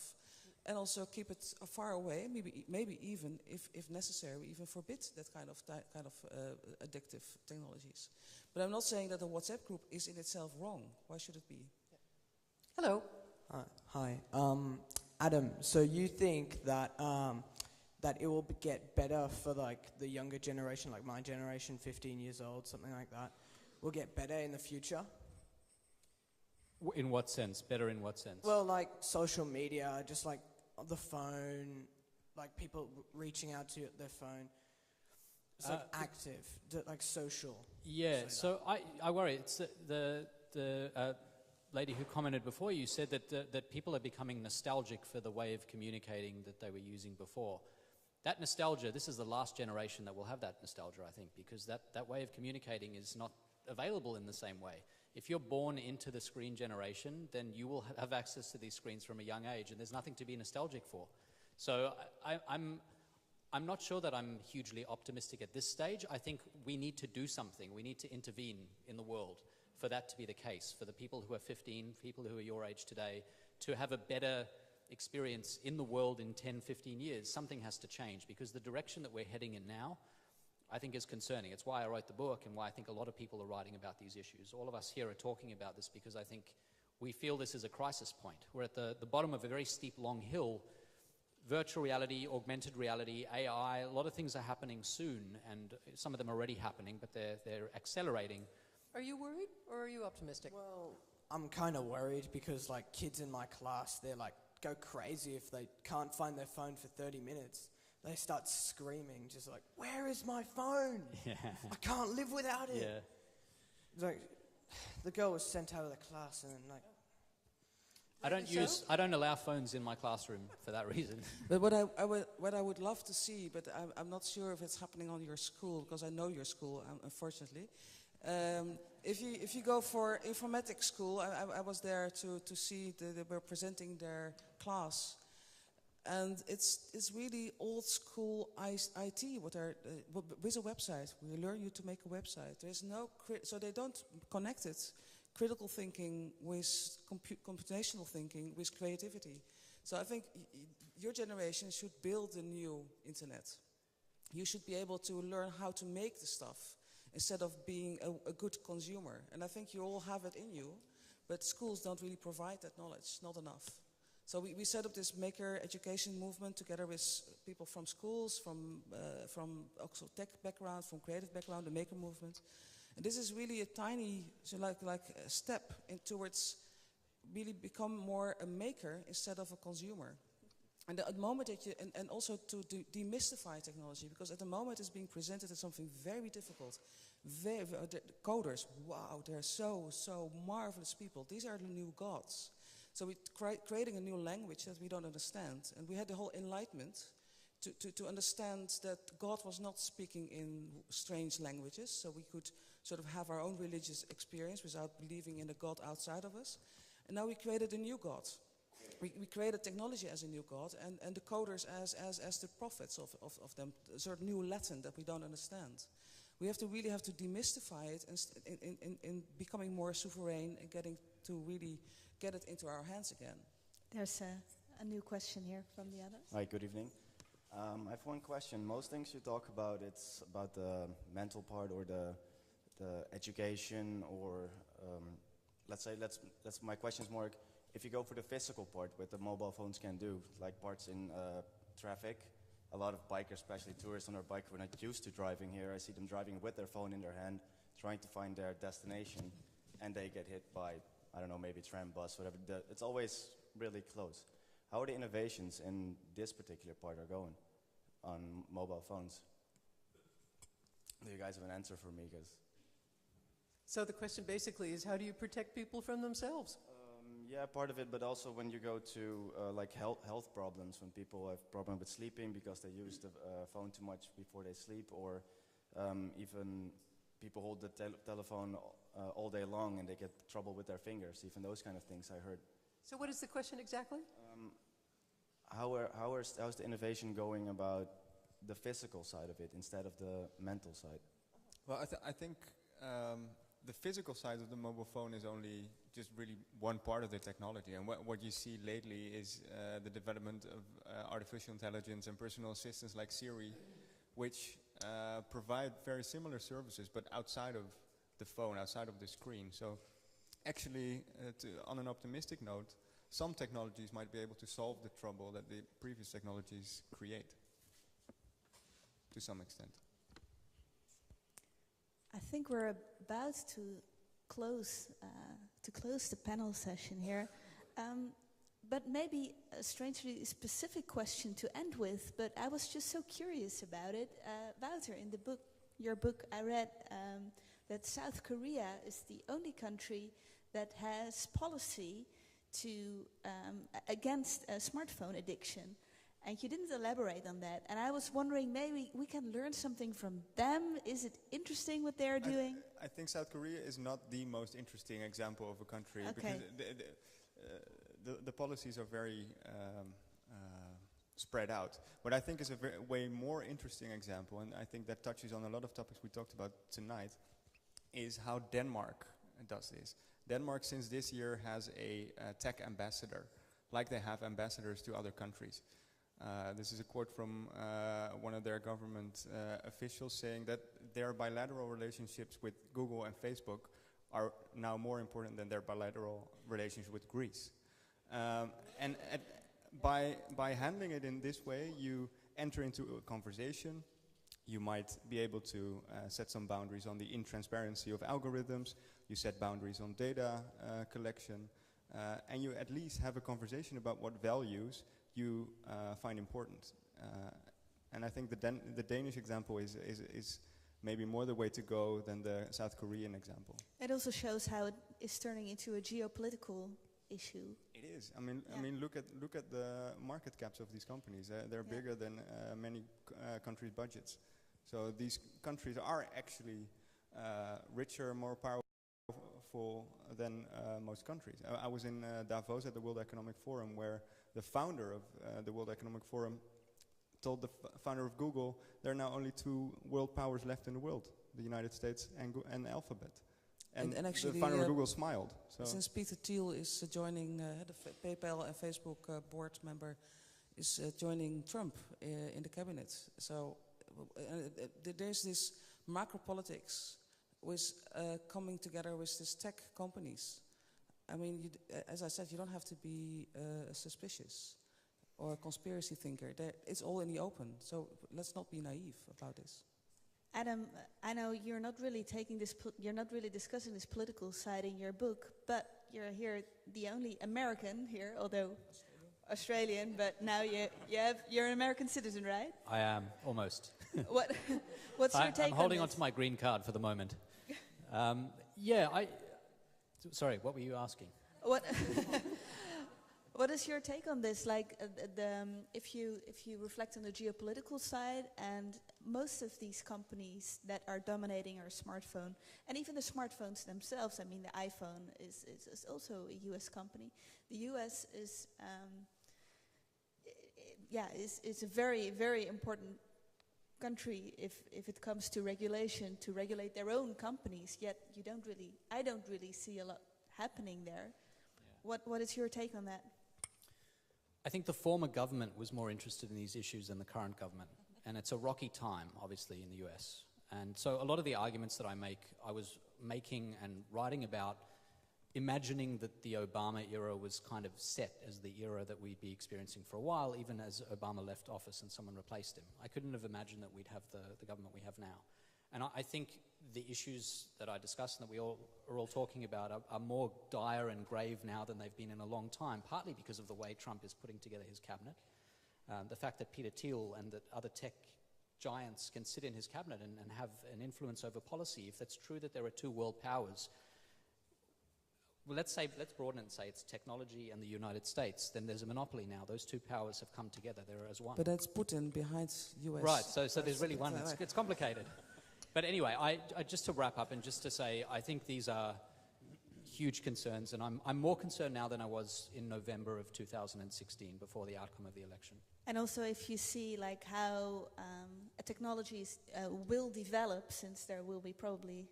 and also keep it far away. Maybe even if necessary, we even forbid that kind of addictive technologies. But I'm not saying that a WhatsApp group is in itself wrong. Why should it be? Hello. Hi. Adam, so you think that that it will get better for like the younger generation, like my generation, 15 years old, something like that, will get better in the future? In what sense? Better in what sense? Well, like social media, just like the phone, like people reaching out to their phone. It's like active, like social. Yeah, so I worry. It's the lady who commented before you said that people are becoming nostalgic for the way of communicating that they were using before. That nostalgia, this is the last generation that will have that nostalgia, I think, because that way of communicating is not available in the same way. If you're born into the screen generation, then you will have access to these screens from a young age, and there's nothing to be nostalgic for. So I'm not sure that I'm hugely optimistic at this stage. I think we need to do something. We need to intervene in the world for that to be the case, for the people who are 15, people who are your age today, to have a better experience in the world in 10, 15 years. Something has to change, because the direction that we're heading in now, I think, is concerning. It's why I wrote the book and why I think a lot of people are writing about these issues. All of us here are talking about this because I think we feel this is a crisis point. We're at the bottom of a very steep, long hill. Virtual reality, augmented reality, AI, a lot of things are happening soon, and some of them are already happening, but they're accelerating. Are you worried or are you optimistic? Well, I'm kind of worried because like kids in my class, they're like go crazy if they can't find their phone for 30 minutes. They start screaming, just like, where is my phone? Yeah. I can't live without it. Yeah. It's like, the girl was sent out of the class and then like... I don't allow phones in my classroom for that reason. But what I would love to see, but I'm not sure if it's happening on your school, because I know your school, unfortunately. If you go for informatics school, I was there to see they were presenting their class, and it's really old school IT. With a website, we learn you to make a website. There's no so they don't connect it. Critical thinking with computational thinking with creativity. So I think your generation should build a new internet. You should be able to learn how to make the stuff instead of being a good consumer. And I think you all have it in you, but schools don't really provide that knowledge, not enough. So we set up this maker education movement together with people from schools, from also tech background, from creative background, the maker movement. And this is really a tiny, so like a step towards really become more a maker instead of a consumer. And at the moment that you, and also to demystify technology, because at the moment it's being presented as something very difficult. The coders, wow, they're so marvelous people. These are the new gods. So we're creating a new language that we don't understand. And we had the whole Enlightenment to understand that God was not speaking in strange languages, so we could sort of have our own religious experience without believing in a God outside of us. And now we created a new God. We created technology as a new God, and the coders as the prophets of them, a sort of new Latin that we don't understand. We really have to demystify it and in becoming more sovereign and getting to really get it into our hands again. There's a new question here from the others. Hi, good evening. I have one question. Most things you talk about, it's about the mental part or the education, or my question is more, if you go for the physical part, what the mobile phones can do, like parts in traffic, a lot of bikers, especially tourists on their bike, who are not used to driving here. I see them driving with their phone in their hand, trying to find their destination, and they get hit by, I don't know, maybe tram, bus, whatever. It's always really close. How are the innovations in this particular part are going on mobile phones? Do you guys have an answer for me? So the question basically is, how do you protect people from themselves? Yeah, part of it, but also when you go to like health problems, when people have problem with sleeping because they use the phone too much before they sleep, or even people hold the telephone all day long and they get trouble with their fingers, even those kind of things I heard. So what is the question exactly? How's the innovation going about the physical side of it instead of the mental side? Well, I think the physical side of the mobile phone is only just really one part of the technology. And what you see lately is the development of artificial intelligence and personal assistants like Siri, which provide very similar services, but outside of the phone, outside of the screen. So actually, on an optimistic note, some technologies might be able to solve the trouble that the previous technologies create, to some extent. I think we're about to close the panel session here, but maybe a strangely specific question to end with. But I was just so curious about it, Wouter. In your book, I read that South Korea is the only country that has policy against smartphone addiction. And you didn't elaborate on that. And I was wondering, maybe we can learn something from them. Is it interesting what they're doing? I think South Korea is not the most interesting example of a country, okay, because the policies are very spread out. What I think is a way more interesting example, and I think that touches on a lot of topics we talked about tonight, is how Denmark does this. Denmark, since this year, has a tech ambassador, like they have ambassadors to other countries. This is a quote from one of their government officials saying that their bilateral relationships with Google and Facebook are now more important than their bilateral relationship with Greece. And by handling it in this way, you enter into a conversation. You might be able to set some boundaries on the intransparency of algorithms. You set boundaries on data collection. And you at least have a conversation about what values you find important. And I think the Danish example is maybe more the way to go than the South Korean example. It also shows how it is turning into a geopolitical issue. It is. I mean, look at the market caps of these companies. They're bigger than many countries' budgets. So these countries are actually richer, more powerful than most countries. I was in Davos at the World Economic Forum, where the founder of the World Economic Forum told the founder of Google there are now only two world powers left in the world, the United States and Alphabet. And actually the founder of Google smiled. So since Peter Thiel is joining, the PayPal and Facebook board member is joining Trump in the cabinet. So there's this macro politics with coming together with these tech companies. I mean, as I said, you don't have to be suspicious or a conspiracy thinker. It's all in the open, so let's not be naive about this. Adam, I know you're not really taking this. You're not really discussing this political side in your book, but you're here, the only American here, although Australian. But now you're an American citizen, right? I am, almost. What's your take I'm holding on on this? to my green card for the moment. Sorry, what were you asking? What is your take on this? Like, if you reflect on the geopolitical side, and most of these companies that are dominating our smartphone, and even the smartphones themselves. I mean, the iPhone is also a U.S. company. The U.S. is a very, very important country if it comes to regulation, to regulate their own companies. Yet I don't really see a lot happening there. Yeah. What is your take on that? I think the former government was more interested in these issues than the current government. And it's a rocky time, obviously, in the US. And so a lot of the arguments that I was making and writing about, imagining that the Obama era was kind of set as the era that we'd be experiencing for a while, even as Obama left office and someone replaced him. I couldn't have imagined that we'd have the government we have now. And I think the issues that I discussed and that we are all talking about are more dire and grave now than they've been in a long time, partly because of the way Trump is putting together his cabinet. The fact that Peter Thiel and that other tech giants can sit in his cabinet and have an influence over policy. If that's true that there are two world powers, well, let's broaden it and say it's technology and the United States, then there's a monopoly now. Those two powers have come together. They're as one. But that's Putin behind US. Right, so there's really one. It's complicated. But anyway, I just to wrap up and just to say, I think these are huge concerns, and I'm more concerned now than I was in November of 2016, before the outcome of the election. And also, if you see like how technologies will develop, since there will be probably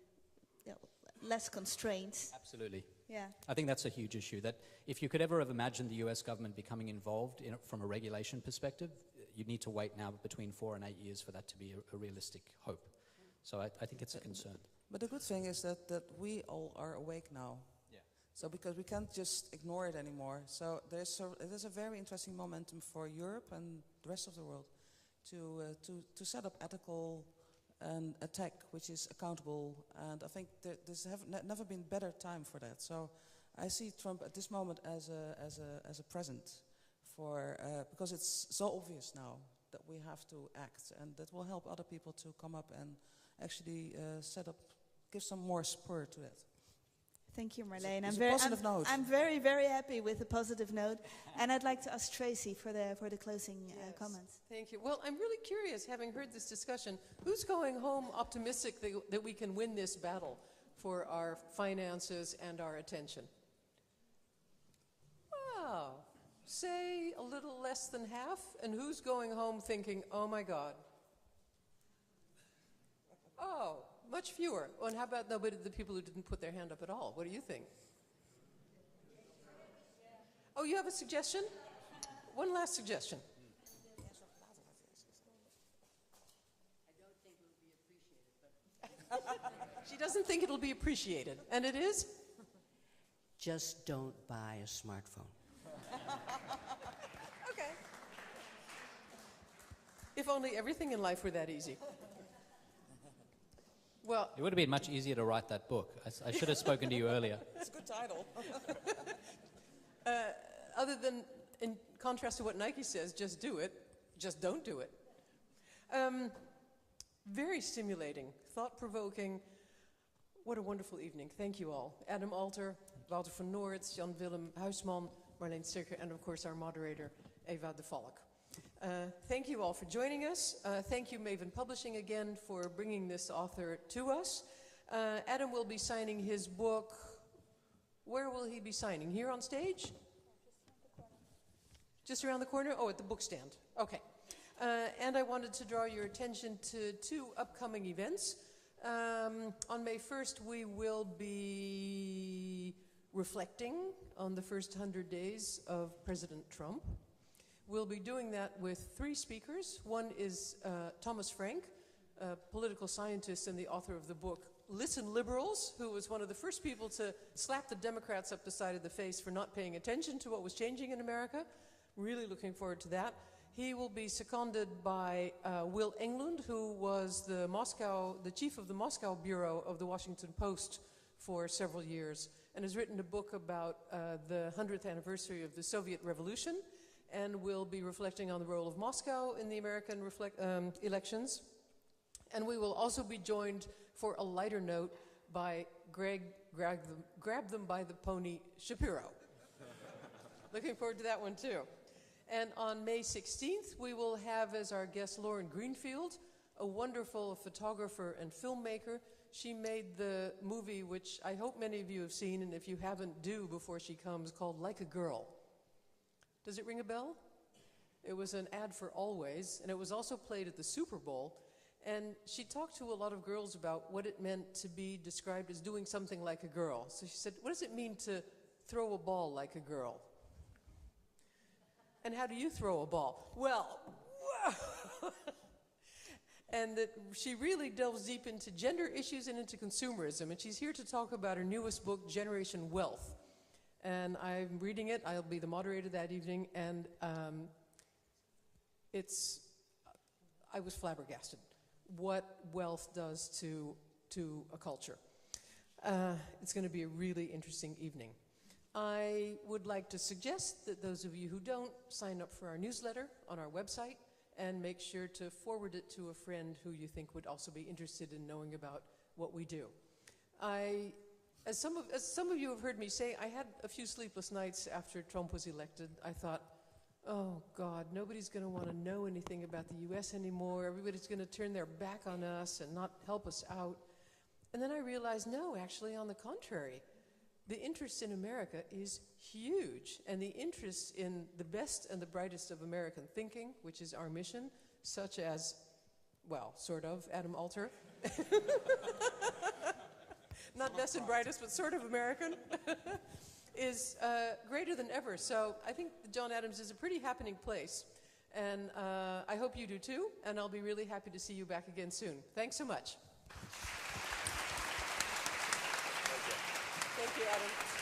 less constraints. Absolutely. Yeah. I think that's a huge issue. That if you could ever have imagined the US government becoming involved in it from a regulation perspective, you'd need to wait now between 4 and 8 years for that to be a realistic hope. So I think it's a concern. But the good thing is that we all are awake now. Yeah. So because we can't just ignore it anymore. So there's a very interesting momentum for Europe and the rest of the world to set up ethical and a tech which is accountable. And I think there's never been better time for that. So I see Trump at this moment as a present for because it's so obvious now that we have to act, and that will help other people to come up and actually give some more spur to it. Thank you, Marlene. I'm very, very happy with the positive note, and I'd like to ask Tracy for the closing comments. Thank you. Well, I'm really curious, having heard this discussion, who's going home optimistic that we can win this battle for our finances and our attention? Wow. Say a little less than half, and who's going home thinking, oh my God? Oh, much fewer. Oh, and how about the people who didn't put their hand up at all? What do you think? Oh, you have a suggestion? One last suggestion. I don't think it'll be appreciated, but She doesn't think it'll be appreciated. And it is? just don't buy a smartphone. Okay. If only everything in life were that easy. Well, It would have been much easier to write that book. I should have spoken to you earlier. It's a good title. other than, in contrast to what Nike says, just do it, just don't do it. Very stimulating, thought-provoking. What a wonderful evening. Thank you all. Adam Alter, Wouter van Noort, Jan-Willem Huisman, Marleen Sterker, and of course our moderator, Eva de Valk. Thank you all for joining us. Thank you, Maven Publishing, again, for bringing this author to us. Adam will be signing his book. Where will he be signing? Here on stage? Just around the corner? Oh, at the book stand. Okay. And I wanted to draw your attention to 2 upcoming events. On May 1st, we will be reflecting on the first 100 days of President Trump. We'll be doing that with 3 speakers. One is Thomas Frank, a political scientist and the author of the book Listen Liberals, who was one of the first people to slap the Democrats up the side of the face for not paying attention to what was changing in America. Really looking forward to that. He will be seconded by Will Englund, who was the chief of the Moscow bureau of the Washington Post for several years, and has written a book about the 100th anniversary of the Soviet Revolution, and will be reflecting on the role of Moscow in the American elections. And we will also be joined for a lighter note by Greg Grab Them by the Pony Shapiro. Looking forward to that one too. And on May 16th, we will have as our guest Lauren Greenfield, a wonderful photographer and filmmaker. She made the movie, which I hope many of you have seen, and if you haven't, do before she comes, called Like a Girl. Does it ring a bell? It was an ad for Always, and it was also played at the Super Bowl. And she talked to a lot of girls about what it meant to be described as doing something like a girl. So she said, what does it mean to throw a ball like a girl? And how do you throw a ball? Well, and that she really delves deep into gender issues and into consumerism. And she's here to talk about her newest book, Generation Wealth. And I'm reading it. I'll be the moderator that evening. And I was flabbergasted what wealth does to a culture. It's going to be a really interesting evening. I would like to suggest that those of you who don't, sign up for our newsletter on our website and make sure to forward it to a friend who you think would also be interested in knowing about what we do. As some of you have heard me say, I had a few sleepless nights after Trump was elected. I thought, oh God, nobody's going to want to know anything about the US anymore. Everybody's going to turn their back on us and not help us out. And then I realized, no, actually, on the contrary. The interest in America is huge, and the interest in the best and the brightest of American thinking, which is our mission, such as, well, sort of, Adam Alter. Not best and brightest, but sort of American, is greater than ever. So I think John Adams is a pretty happening place, and I hope you do too, and I'll be really happy to see you back again soon. Thanks so much. Thank you, Adam.